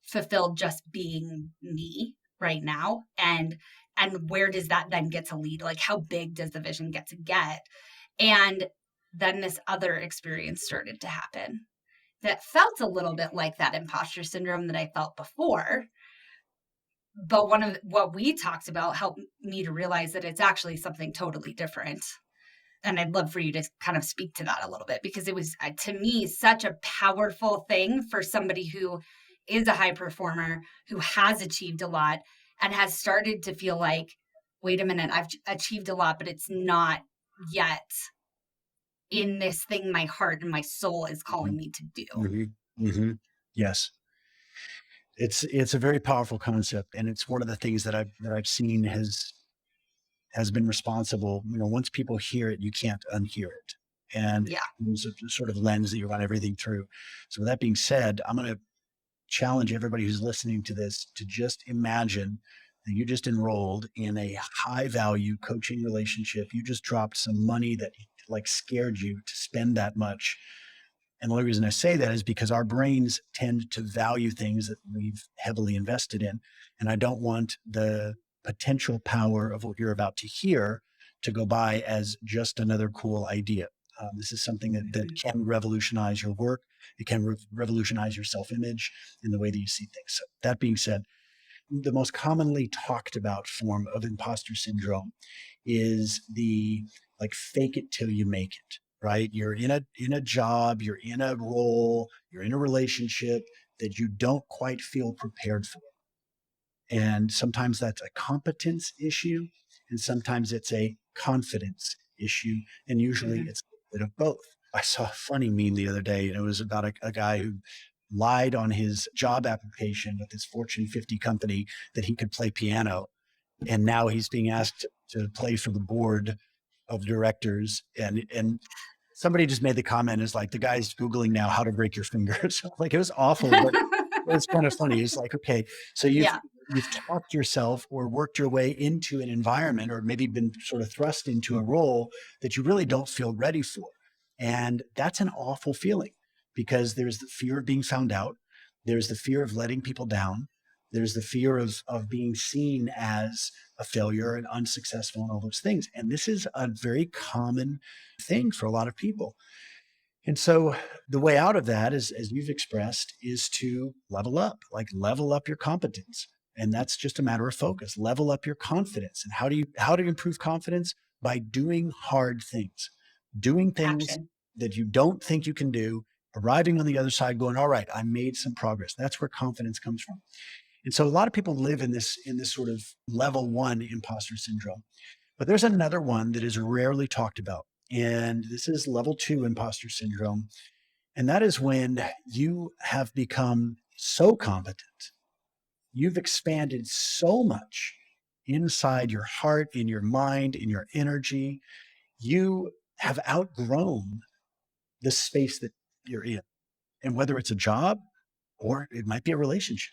fulfilled just being me right now? And where does that then get to lead? Like how big does the vision get to get? And then this other experience started to happen that felt a little bit like that imposter syndrome that I felt before. But one of what we talked about helped me to realize that it's actually something totally different. And I'd love for you to kind of speak to that a little bit because it was, to me, such a powerful thing for somebody who is a high performer, who has achieved a lot and has started to feel like, wait a minute, I've achieved a lot, but it's not yet in this thing my heart and my soul is calling me to do. Mm-hmm. Mm-hmm. Yes. It's a very powerful concept. And it's one of the things that I've seen has been responsible. Once people hear it, you can't unhear it. And Yeah. there's a sort of lens that you run everything through. So with that being said, I'm going to challenge everybody who's listening to this to just imagine that you just enrolled in a high value coaching relationship. You just dropped some money that like scared you to spend that much. And the only reason I say that is because our brains tend to value things that we've heavily invested in. And I don't want the potential power of what you're about to hear to go by as just another cool idea. This is something that can revolutionize your work. It can revolutionize your self image in the way that you see things. So, that being said, the most commonly talked about form of imposter syndrome is the like fake it till you make it, right? You're in a job, you're in a role, you're in a relationship that you don't quite feel prepared for. And sometimes that's a competence issue, and sometimes it's a confidence issue. And usually it's a bit of both. I saw a funny meme the other day, and it was about a guy who lied on his job application with his Fortune 50 company that he could play piano. And now he's being asked to play for the board of directors. And somebody just made the comment is like, the guy's Googling now how to break your fingers. Like, it was awful, but it's kind of funny. It's like, okay, so Yeah. you've talked yourself or worked your way into an environment, or maybe been sort of thrust into a role that you really don't feel ready for. And that's an awful feeling, because there's the fear of being found out. There's the fear of letting people down. There's the fear of being seen as a failure and unsuccessful and all those things. And this is a very common thing for a lot of people. And so the way out of that is, as you've expressed, is to level up your competence. And that's just a matter of focus. Level up your confidence. And how do you improve confidence? By doing hard things, doing things Action. that you don't think you can do, arriving on the other side going, all right, I made some progress. That's where confidence comes from. And so a lot of people live in this sort of level one imposter syndrome. But there's another one that is rarely talked about. And this is level two imposter syndrome. And that is when you have become so competent, you've expanded so much inside your heart, in your mind, in your energy, you have outgrown the space that you're in. And whether it's a job or it might be a relationship,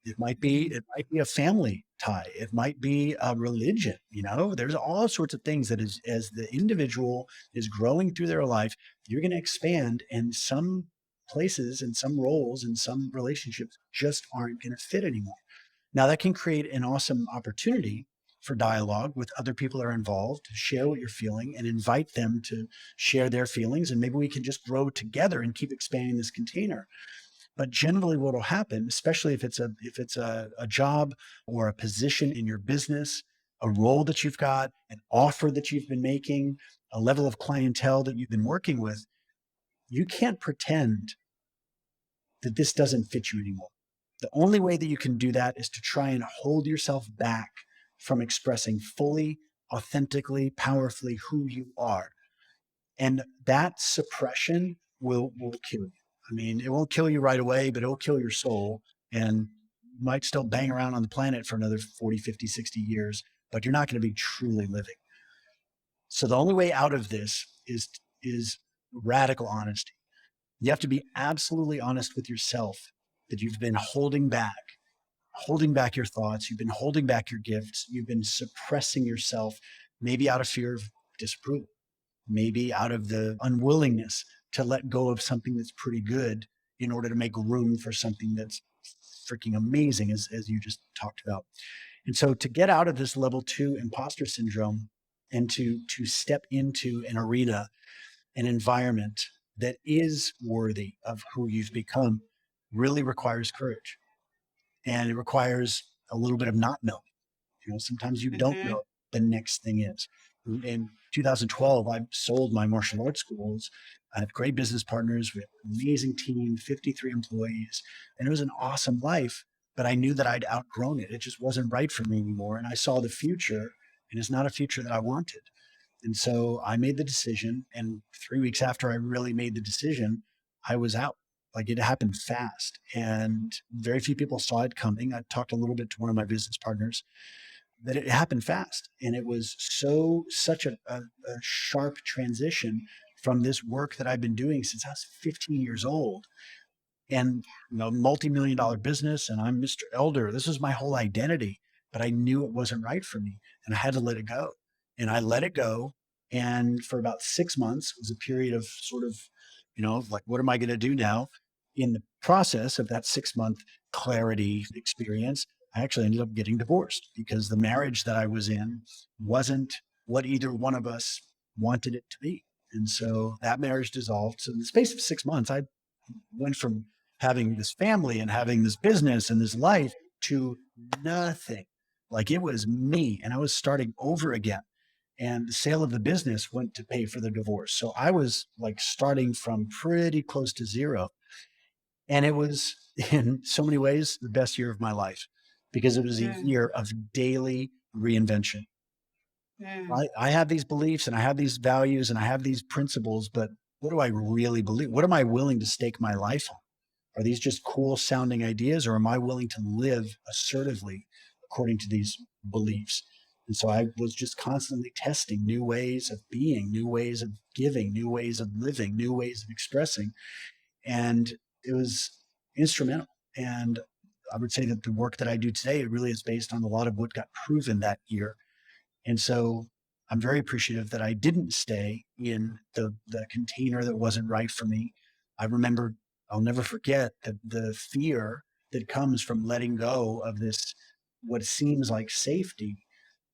it might be a family tie. It might be a religion. There's all sorts of things that as the individual is growing through their life, you're going to expand, and some places and some roles and some relationships just aren't going to fit anymore. Now that can create an awesome opportunity for dialogue with other people that are involved, to share what you're feeling and invite them to share their feelings. And maybe we can just grow together and keep expanding this container. But generally, what will happen, especially if it's a job or a position in your business, a role that you've got, an offer that you've been making, a level of clientele that you've been working with, you can't pretend that this doesn't fit you anymore. The only way that you can do that is to try and hold yourself back from expressing fully, authentically, powerfully who you are. And that suppression will kill you. I mean, it won't kill you right away, but it'll kill your soul, and you might still bang around on the planet for another 40, 50, 60 years, but you're not going to be truly living. So the only way out of this is radical honesty. You have to be absolutely honest with yourself that you've been holding back your thoughts, you've been holding back your gifts, you've been suppressing yourself, maybe out of fear of disapproval, maybe out of the unwillingness to let go of something that's pretty good in order to make room for something that's freaking amazing, as you just talked about. And so to get out of this level two imposter syndrome and to step into an arena, an environment that is worthy of who you've become, really requires courage. And it requires a little bit of not knowing. Sometimes you don't know what the next thing is. In 2012, I sold my martial arts schools. I have great business partners. We have an amazing team, 53 employees, and it was an awesome life. But I knew that I'd outgrown it. It just wasn't right for me anymore. And I saw the future, and it's not a future that I wanted. And so I made the decision. And 3 weeks after I really made the decision, I was out. Like, it happened fast, and very few people saw it coming. I talked a little bit to one of my business partners that it happened fast. And it was such a sharp transition from this work that I've been doing since I was 15 years old, and multi-million dollar business. And I'm Mr. Elder. This was my whole identity, but I knew it wasn't right for me, and I had to let it go. And I let it go. And for about 6 months, it was a period of sort of like, what am I going to do now? In the process of that 6 month clarity experience, I actually ended up getting divorced because the marriage that I was in wasn't what either one of us wanted it to be. And so that marriage dissolved. So in the space of 6 months, I went from having this family and having this business and this life to nothing. Like it was me, and I was starting over again. And the sale of the business went to pay for the divorce. So I was like starting from pretty close to zero. And it was in so many ways the best year of my life because it was a Mm, year of daily reinvention. mm, I have these beliefs and I have these values and I have these principles, but what do I really believe? What am I willing to stake my life on? Are these just cool sounding ideas, or am I willing to live assertively according to these beliefs? And so I was just constantly testing new ways of being, new ways of giving, new ways of living, new ways of expressing. And it was instrumental. And I would say that the work that I do today, it really is based on a lot of what got proven that year. And so I'm very appreciative that I didn't stay in the container that wasn't right for me. I remember, I'll never forget the fear that comes from letting go of this, what seems like safety,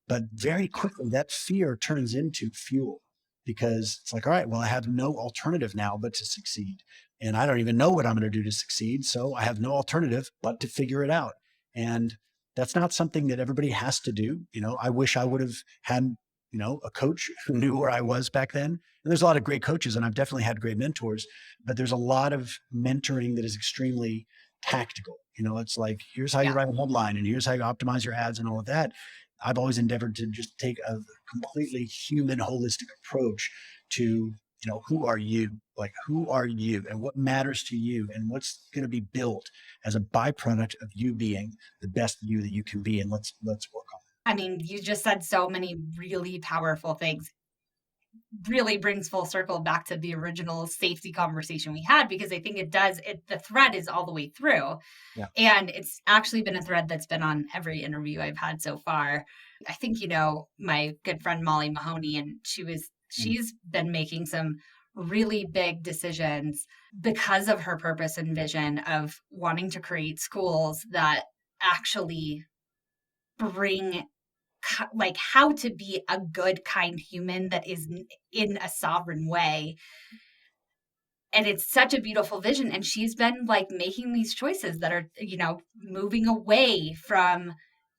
but very quickly, that fear turns into fuel because it's like, all right, well, I have no alternative now but to succeed. And I don't even know what I'm going to do to succeed. So I have no alternative but to figure it out. And that's not something that everybody has to do. I wish I would have had, a coach who knew where I was back then. And there's a lot of great coaches, and I've definitely had great mentors, but there's a lot of mentoring that is extremely tactical. It's like, here's how you yeah. write a headline and here's how you optimize your ads and all of that. I've always endeavored to just take a completely human, holistic approach to, who are you? Like, who are you and what matters to you and what's going to be built as a byproduct of you being the best you that you can be. And let's work on I mean, you just said so many really powerful things. Really brings full circle back to the original safety conversation we had, because I think the thread is all the way through. it. Yeah. And it's actually been a thread that's been on every interview I've had so far. I think, my good friend Molly Mahoney, and Mm. she's been making some really big decisions because of her purpose and vision of wanting to create schools that actually bring like how to be a good, kind human that is in a sovereign way. And it's such a beautiful vision. And she's been like making these choices that are, moving away from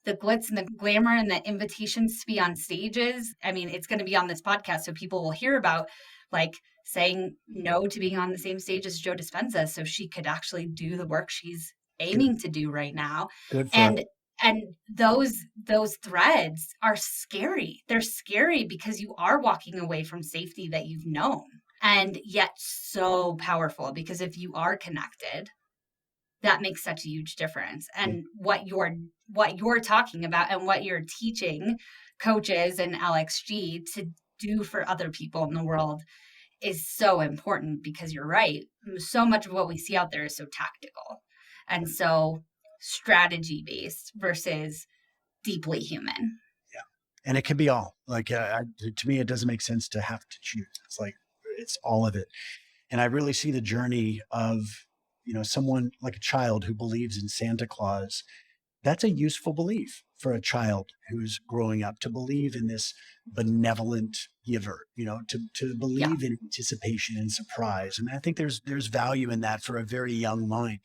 the glitz and the glamour and the invitations to be on stages. I mean, it's going to be on this podcast, so people will hear about like saying no to being on the same stage as Joe Dispenza so she could actually do the work she's Good, aiming to do right now. good for And and those threads are scary. They're scary because you are walking away from safety that you've known, and yet so powerful, because if you are connected, that makes such a huge difference. yeah. And what you're talking about and what you're teaching coaches and LXG to do for other people in the world is so important, because you're right. So much of what we see out there is so tactical and so strategy based versus deeply human. Yeah. And it can be all like, to me, it doesn't make sense to have to choose. It's like, it's all of it. And I really see the journey of, someone like a child who believes in Santa Claus. That's a useful belief for a child who's growing up, to believe in this benevolent giver, to Yeah. believe in anticipation and surprise. And I think there's value in that for a very young mind.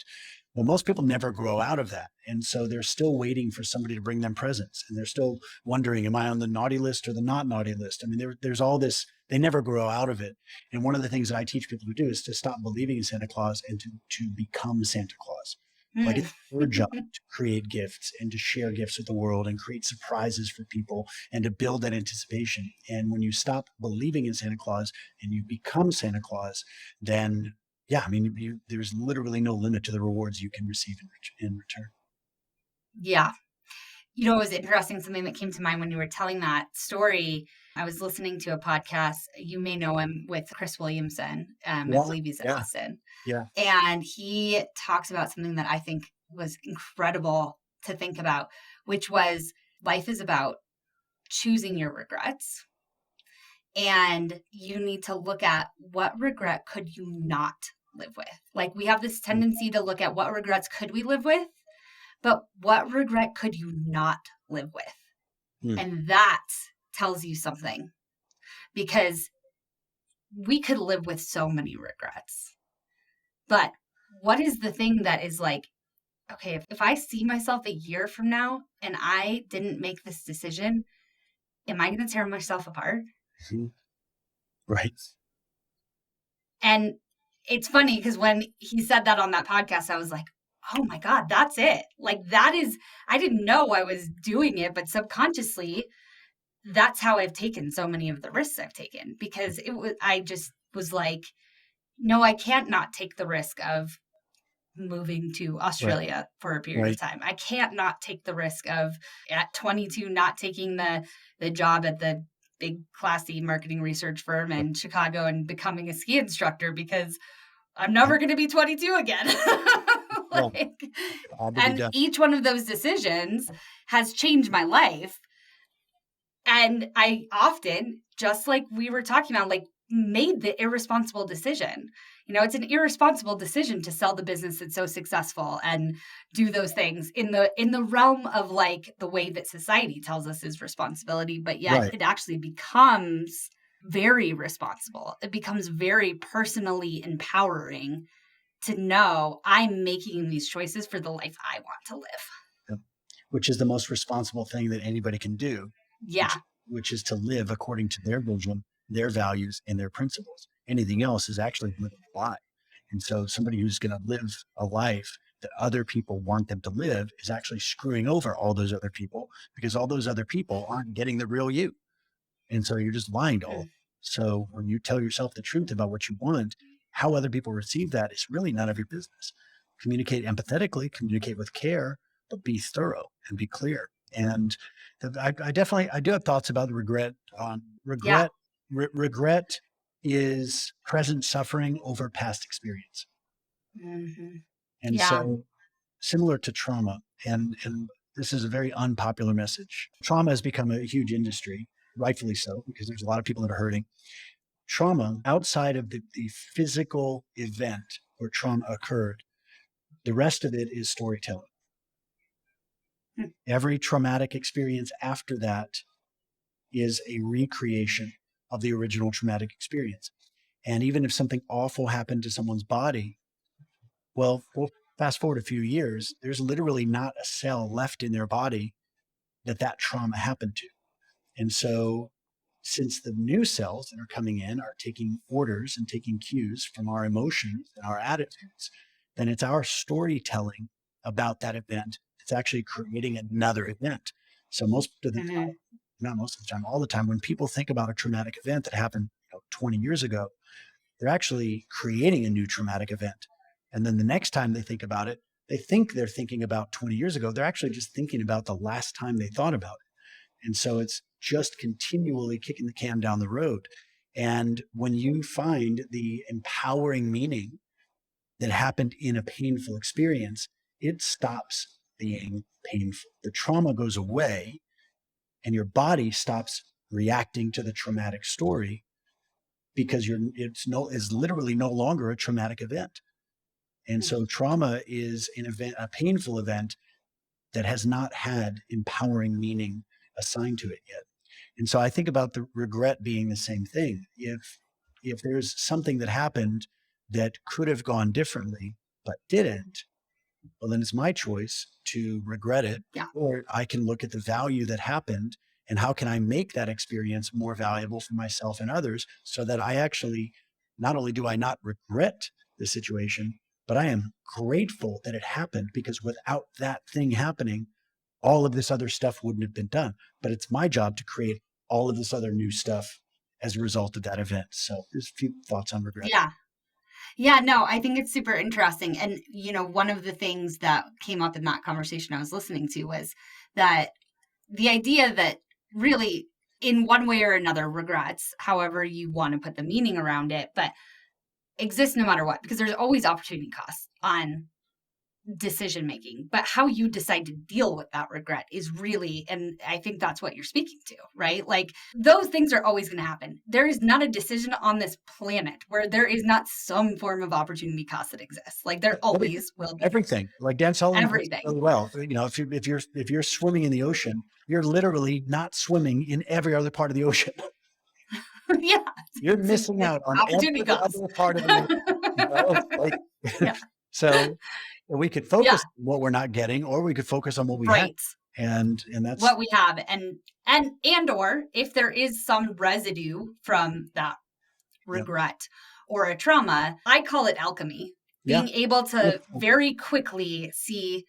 Well, most people never grow out of that. And so they're still waiting for somebody to bring them presents. And they're still wondering, am I on the naughty list or the not naughty list? I mean, there's all this, they never grow out of it. And one of the things that I teach people to do is to stop believing in Santa Claus and to become Santa Claus. Like, Mm. it's your job to create gifts and to share gifts with the world and create surprises for people and to build that anticipation. And when you stop believing in Santa Claus and you become Santa Claus, then yeah, I mean, there's literally no limit to the rewards you can receive in return. Yeah. It was interesting. Something that came to mind when you were telling that story. I was listening to a podcast. You may know him, with Chris Williamson. I Yeah, believe he's in yeah, Austin. yeah, And he talks about something that I think was incredible to think about, which was life is about choosing your regrets And you need to look at what regret could you not live with. Like we have this tendency to look at what regrets could we live with, but what regret could you not live with? Hmm. And that tells you something, because we could live with so many regrets. But what is the thing that is like, okay, if I see myself a year from now and I didn't make this decision, am I going to tear myself apart? Mhm. Right. And it's funny because when he said that on that podcast, I was like, oh my God, that's it. Like, that is, I didn't know I was doing it, but subconsciously, that's how I've taken so many of the risks I've taken, because I just was like, no, I can't not take the risk of moving to Right. Australia for a period of Right. time. I can't not take the risk of at 22 not taking the job at the big classy marketing research firm in Chicago and becoming a ski instructor, because I'm never going to be 22 again. Well, Like, had to be and done. each one of those decisions has changed my life. And I often, just like we were talking about, like made the irresponsible decision. You know, it's an irresponsible decision to sell the business that's so successful and do those things in the realm of like the way that society tells us is responsibility, but yet Right. it actually becomes very responsible. It becomes very personally empowering to know I'm making these choices for the life I want to live. Yep. Which is the most responsible thing that anybody can do, Yeah. which is to live according to their vision, their values, and their principles. Anything else is actually living a lie. And so somebody who's going to live a life that other people want them to live is actually screwing over all those other people, because all those other people aren't getting the real you. And so you're just lying to all of them. So when you tell yourself the truth about what you want, how other people receive that is really none of your business. Communicate empathetically, communicate with care, but be thorough and be clear. And I do have thoughts about regret. Yeah. Regret is present suffering over past experience. Hmm. And Yeah. so similar to trauma, and this is a very unpopular message. Trauma has become a huge industry, rightfully so, because there's a lot of people that are hurting. Trauma, outside of the physical event where trauma occurred, the rest of it is storytelling. Hmm. Every traumatic experience after that is a recreation of the original traumatic experience. And even if something awful happened to someone's body, well, we'll fast forward a few years, there's literally not a cell left in their body that trauma happened to. And so, since the new cells that are coming in are taking orders and taking cues from our emotions and our attitudes, then it's our storytelling about that event. It's actually creating another event. So most of the Hmm. time, not most of the time, all the time, when people think about a traumatic event that happened 20 years ago, they're actually creating a new traumatic event. And then the next time they think about it, they think they're thinking about 20 years ago. They're actually just thinking about the last time they thought about it. And so it's just continually kicking the can down the road. And when you find the empowering meaning that happened in a painful experience, it stops being painful. The trauma goes away and your body stops reacting to the traumatic story, because it's literally no longer a traumatic event. And so trauma is an event, a painful event that has not had empowering meaning assigned to it yet. And so I think about the regret being the same thing. If there's something that happened that could have gone differently but didn't, well, then it's my choice to regret it. Yeah. Or I can look at the value that happened and how can I make that experience more valuable for myself and others, so that I actually, not only do I not regret the situation, but I am grateful that it happened, because without that thing happening, all of this other stuff wouldn't have been done. But it's my job to create all of this other new stuff as a result of that event. So there's a few thoughts on regret. Yeah. Yeah, no, I think it's super interesting. And, you know, one of the things that came up in that conversation I was listening to was that the idea that really, in one way or another, regrets, however you want to put the meaning around it, but exist no matter what, because there's always opportunity costs on decision making, but how you decide to deal with that regret is really, and I think that's what you're speaking to, right? Like those things are always going to happen. There is not a decision on this planet where there is not some form of opportunity cost that exists. Like there always will be. Everything. Like Dan Sullivan puts it Everything. really well. If you're swimming in the ocean, you're literally not swimming in every other part of the ocean. Yeah. You're missing out on opportunity every cost. other part of the ocean. Like, Yeah. so we could Yeah. focus on what we're not getting, or we could focus on what we have. Right. And that's What we have. And or if there is some residue from that regret or a trauma, I call it alchemy. Being able to very quickly see,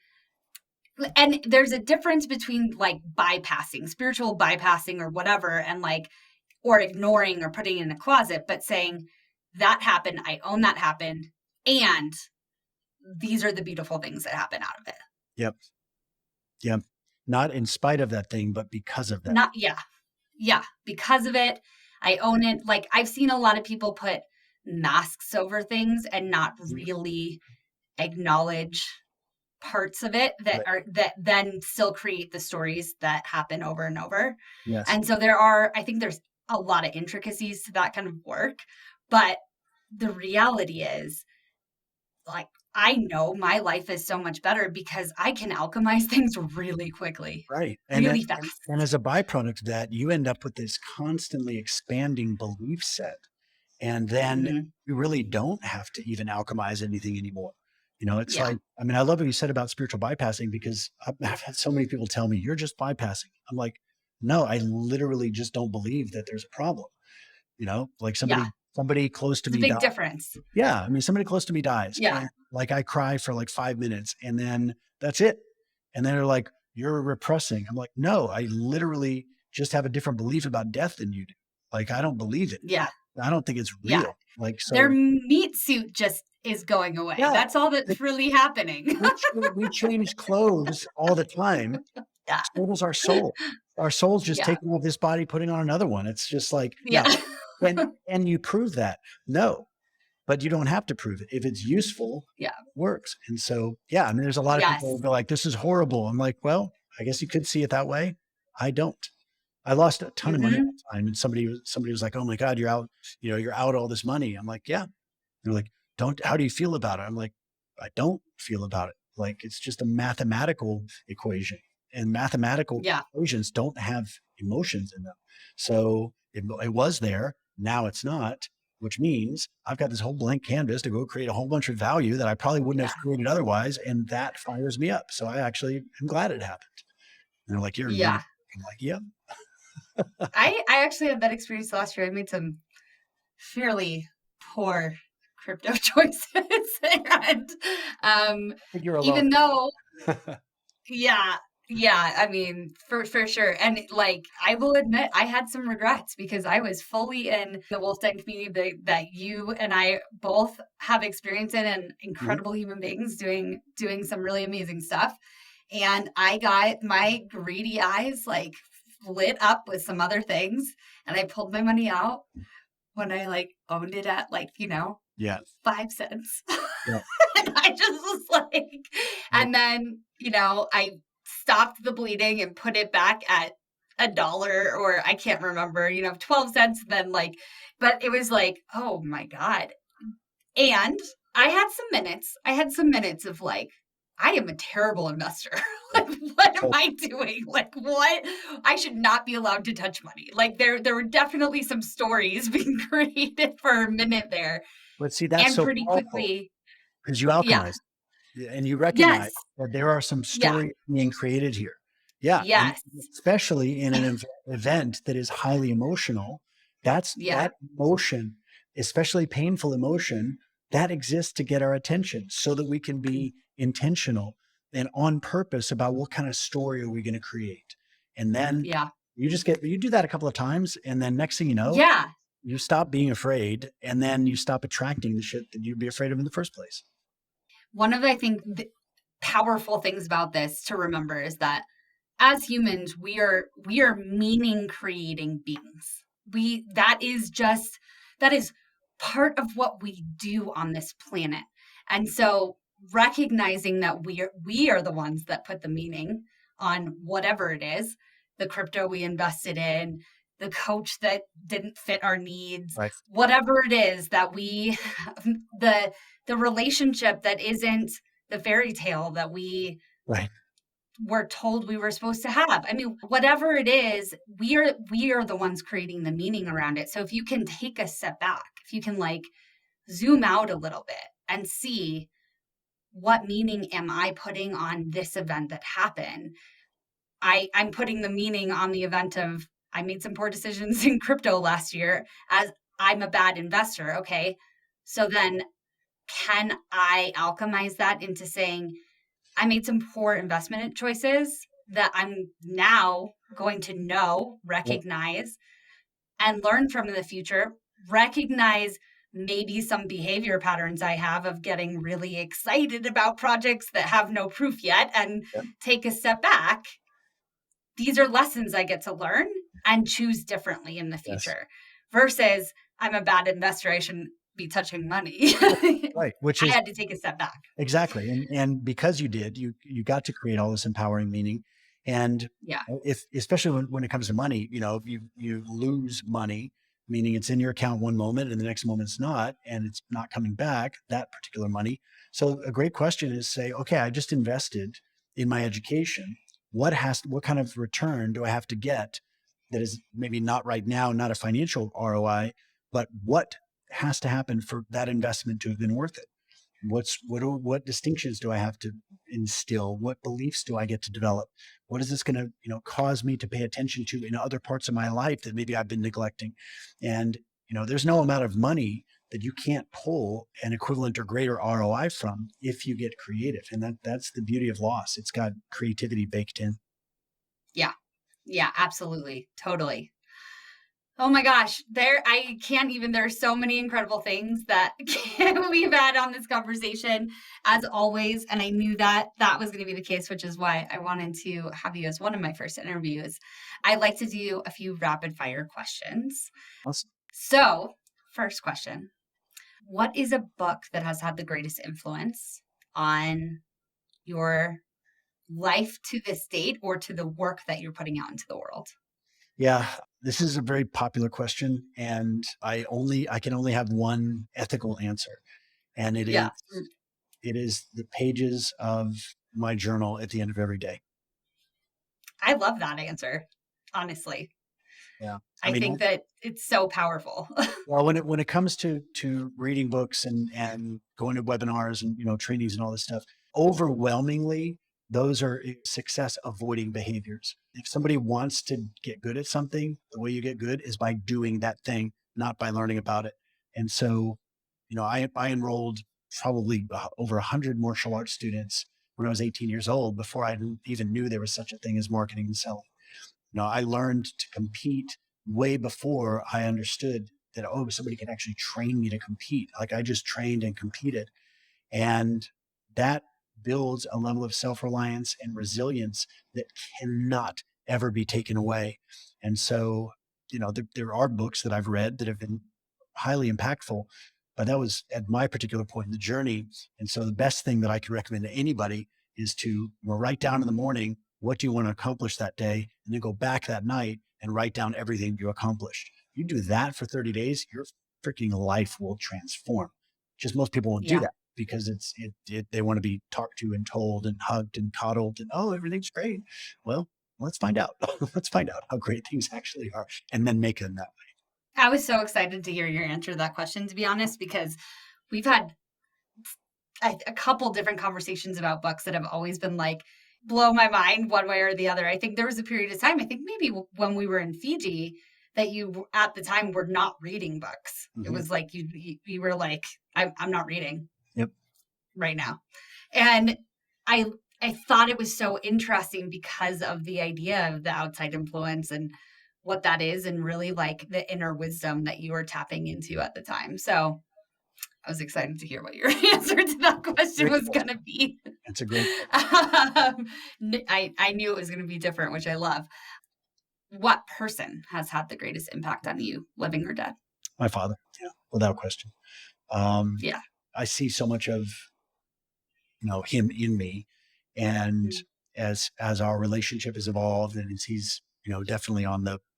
and there's a difference between like bypassing, spiritual bypassing or whatever, and like, or ignoring or putting it in a closet, but saying that happened, I own that happened, and these are the beautiful things that happen out of it. Yep. Yep. Not in spite of that thing, but because of that. Not, yeah. Yeah. Because of it, I own it. Like I've seen a lot of people put masks over things and not really acknowledge parts of it that are, that then still create the stories that happen over and over. Yes. And so I think there's a lot of intricacies to that kind of work, but the reality is, like, I know my life is so much better because I can alchemize things really quickly. Right. Really fast. And as a byproduct of that, you end up with this constantly expanding belief set. And then you really don't have to even alchemize anything anymore. It's like, I mean, I love what you said about spiritual bypassing, because I've had so many people tell me, you're just bypassing. I'm like, no, I literally just don't believe that there's a problem. Like somebody close to me dies. Big difference. Yeah. I mean, somebody close to me dies. Yeah. And like I cry for like 5 minutes and then that's it. And then they're like, you're repressing. I'm like, no, I literally just have a different belief about death than you do. Like, I don't believe it. Yeah. I don't think it's real. Yeah. Like, so their meat suit just is going away. Yeah. That's all that's really happening. we change clothes all the time. Yeah. So does our soul. Our soul's just taking off this body, putting on another one. It's just like, and you prove that. No, but you don't have to prove it. If it's useful, it works. And so, I mean, there's a lot of people who go like, this is horrible. I'm like, well, I guess you could see it that way. I don't. I lost a ton of money at the time. And somebody was like, oh my God, you're out, you're out all this money. I'm like, yeah. They're like, how do you feel about it? I'm like, I don't feel about it. Like, it's just a mathematical equation, and mathematical equations don't have emotions in them. So it was there. Now it's not, which means I've got this whole blank canvas to go create a whole bunch of value that I probably wouldn't have created otherwise. And that fires me up. So I actually am glad it happened. And they're like, I'm like, yeah. I actually had that experience last year. I made some fairly poor crypto choices. And even though, I mean, for sure. And like, I will admit, I had some regrets because I was fully in the Wolf Den community that you and I both have experience in, and incredible human beings doing some really amazing stuff. And I got my greedy eyes like lit up with some other things, and I pulled my money out when I like owned it at like 5 cents. And I just was like, and then I stopped the bleeding and put it back at $1, or I can't remember, 12 cents. Then but it was like, oh my God. And I had some minutes of like, I am a terrible investor. Like, what am I doing? Like, what? I should not be allowed to touch money. Like, there were definitely some stories being created for a minute there. But see, that's and so pretty quickly, because you alchemize and you recognize that there are some stories being created here. Yeah. Yes. Especially in an event that is highly emotional. That emotion, especially painful emotion, that exists to get our attention so that we can be intentional and on purpose about what kind of story are we going to create. And then you do that a couple of times, and then next thing you know, you stop being afraid, and then you stop attracting the shit that you'd be afraid of in the first place. One of, I think, the powerful things about this to remember is that as humans, we are meaning creating beings. That is part of what we do on this planet. And so recognizing that we are the ones that put the meaning on whatever it is, the crypto we invested in, the coach that didn't fit our needs, Right. whatever it is that we the relationship that isn't the fairy tale that we Right. were told we were supposed to have. I mean, whatever it is, we are the ones creating the meaning around it. So if you can take a step back, if you can like zoom out a little bit and see what meaning am I putting on this event that happened? I'm putting the meaning on the event of I made some poor decisions in crypto last year as I'm a bad investor. Okay. So then can I alchemize that into saying I made some poor investment choices that I'm now going to know, Yep. recognize, and learn from in the future, recognize maybe some behavior patterns I have of getting really excited about projects that have no proof yet and Yep. take a step back. These are lessons I get to learn and choose differently in the Yes. future versus I'm a bad investor. I shouldn't be touching money. Right. Which I is had to take a step back. exactly. And because you did, you got to create all this empowering meaning. And Yeah. if especially when it comes to money, you lose money, meaning it's in your account one moment and the next moment it's not, and it's not coming back, that particular money. So a great question is say, okay, I just invested in my education. What kind of return do I have to get that is maybe not right now, not a financial ROI, but what has to happen for that investment to have been worth it? What distinctions do I have to instill? What beliefs do I get to develop? What is this going to cause me to pay attention to in other parts of my life that maybe I've been neglecting? And there's no amount of money that you can't pull an equivalent or greater ROI from if you get creative. And that's the beauty of loss. It's got creativity baked in. Yeah. Yeah, absolutely. Totally. Oh my gosh, I can't even there's so many incredible things that we've had on this conversation as always, and I knew that that was going to be the case, which is why I wanted to have you as one of my first interviews. I like to do a few rapid fire questions. Awesome. So, first question, what is a book that has had the greatest influence on your life to this date or to the work that you're putting out into the world? Yeah, this is a very popular question, and I can only have one ethical answer, and Yeah. it is the pages of my journal at the end of every day. I love that answer, honestly. Yeah. I I mean, think that it's so powerful. well, when it comes to reading books and going to webinars and trainings and all this stuff, overwhelmingly those are success avoiding behaviors. If somebody wants to get good at something, the way you get good is by doing that thing, not by learning about it. And so, I enrolled probably over 100 martial arts students when I was 18 years old before I even knew there was such a thing as marketing and selling. I learned to compete way before I understood that, oh, somebody can actually train me to compete. Like I just trained and competed. And that builds a level of self reliance and resilience that cannot ever be taken away. And so, there are books that I've read that have been highly impactful, but that was at my particular point in the journey. And so, the best thing that I could recommend to anybody is to write down in the morning, what do you want to accomplish that day? And then go back that night and write down everything you accomplished. You do that for 30 days, your freaking life will transform. Just most people won't do Yeah. that because they want to be talked to and told and hugged and coddled and, oh, everything's great. Well, let's find out. Let's find out how great things actually are and then make them that way. I was so excited to hear your answer to that question, to be honest, because we've had a couple different conversations about books that have always been like, blow my mind one way or the other. I think there was a period of time, I think maybe when we were in Fiji, that you at the time were not reading books. It Mm-hmm. was like you were like, I'm not reading Yep. right now. And I I thought it was so interesting because of the idea of the outside influence and what that is and really like the inner wisdom that you were tapping into at the time. So I was excited to hear what your answer to that question Great was going question. to be. It's a great question. I knew it was going to be different, which I love. What person has had the greatest impact on you, living or dead? My father, yeah, without question. Um, Yeah. I see so much of him in me. And as our relationship has evolved, and as he's, definitely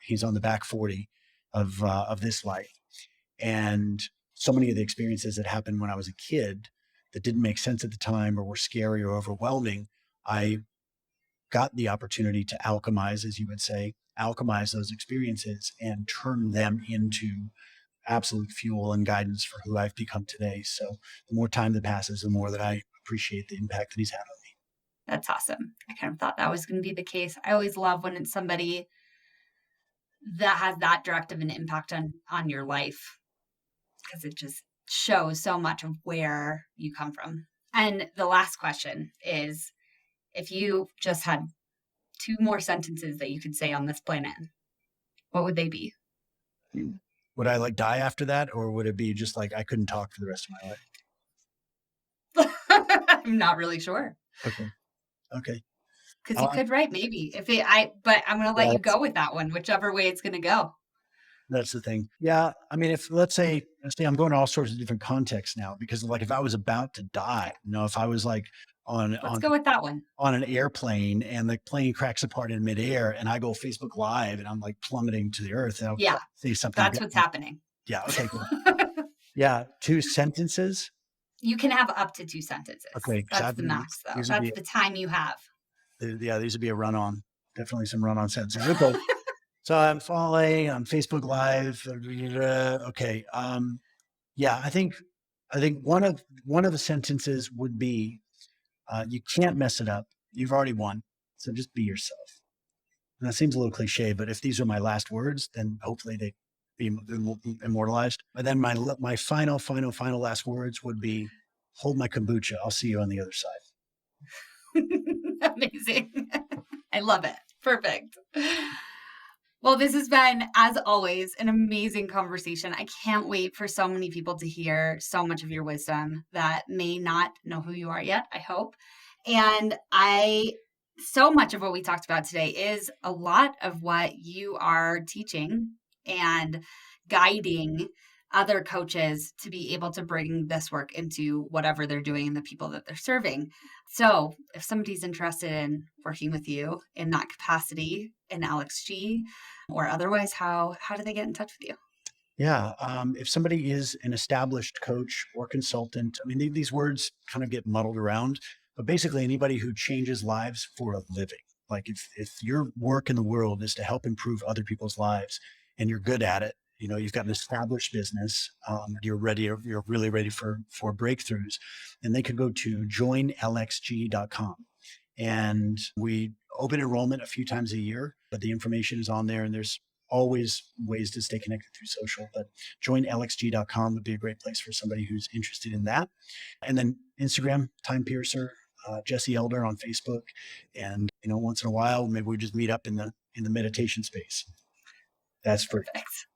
he's on the back 40 of this life. And so many of the experiences that happened when I was a kid that didn't make sense at the time or were scary or overwhelming, I got the opportunity to alchemize, as you would say, alchemize those experiences and turn them into absolute fuel and guidance for who I've become today. So the more time that passes, the more that I appreciate the impact that he's had on me. That's awesome. I kind of thought that was going to be the case. I always love when it's somebody that has that direct of an impact on your life, because it just shows so much of where you come from. And the last question is, if you just had 2 more sentences that you could say on this planet, what would they be? Would I die after that, or would it be just I couldn't talk for the rest of my life? I'm not really sure. Okay. Because you could write maybe but I'm going to let you go with that one, whichever way it's going to go. That's the thing. Yeah. I mean, if let's say I'm going to all sorts of different contexts now, because if I was about to die, if I was let's go with that one, on an airplane and the plane cracks apart in midair and I go Facebook Live and I'm plummeting to the earth, and I'll say something. That's what's happening. Yeah. Okay. Cool. Yeah. 2 sentences. You can have up to 2 sentences. Okay. That's the max, though. That's the time you have. Yeah, these would be a run-on. Definitely some run-on sentences. Okay. So I'm falling on Facebook Live. Okay. Yeah, I think one of the sentences would be, you can't mess it up. You've already won. So just be yourself. And that seems a little cliche, but if these are my last words, then hopefully they be immortalized. And then my final last words would be, hold my kombucha. I'll see you on the other side. Amazing. I love it. Perfect. Well, this has been, as always, an amazing conversation. I can't wait for so many people to hear so much of your wisdom that may not know who you are yet, I hope. And so much of what we talked about today is a lot of what you are teaching and guiding other coaches to be able to bring this work into whatever they're doing and the people that they're serving. So if somebody's interested in working with you in that capacity in LXG or otherwise, how do they get in touch with you? Yeah. If somebody is an established coach or consultant, I mean, these words kind of get muddled around, but basically anybody who changes lives for a living. If your work in the world is to help improve other people's lives and you're good at it, you've got an established business, you're really ready for breakthroughs, and they could go to joinlxg.com. And we open enrollment a few times a year, but the information is on there and there's always ways to stay connected through social, but joinlxg.com would be a great place for somebody who's interested in that. And then Instagram, Time Piercer, Jesse Elder on Facebook. And, once in a while, maybe we just meet up in the meditation space. That's perfect.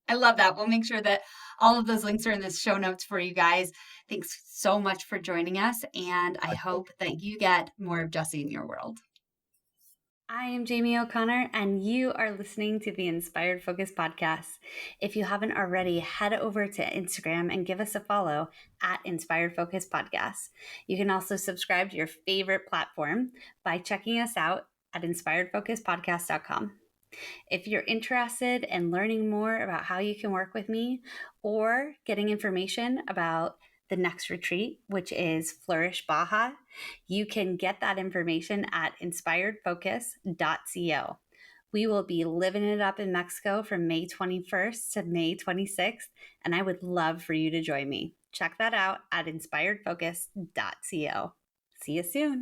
I love that. We'll make sure that all of those links are in the show notes for you guys. Thanks so much for joining us. And I hope that you get more of Jesse in your world. I am Jamie O'Connor, and you are listening to the Inspired Focus podcast. If you haven't already, head over to Instagram and give us a follow at Inspired Focus Podcast. You can also subscribe to your favorite platform by checking us out at inspiredfocuspodcast.com. If you're interested in learning more about how you can work with me or getting information about the next retreat, which is Flourish Baja, you can get that information at inspiredfocus.co. We will be living it up in Mexico from May 21st to May 26th, and I would love for you to join me. Check that out at inspiredfocus.co. See you soon.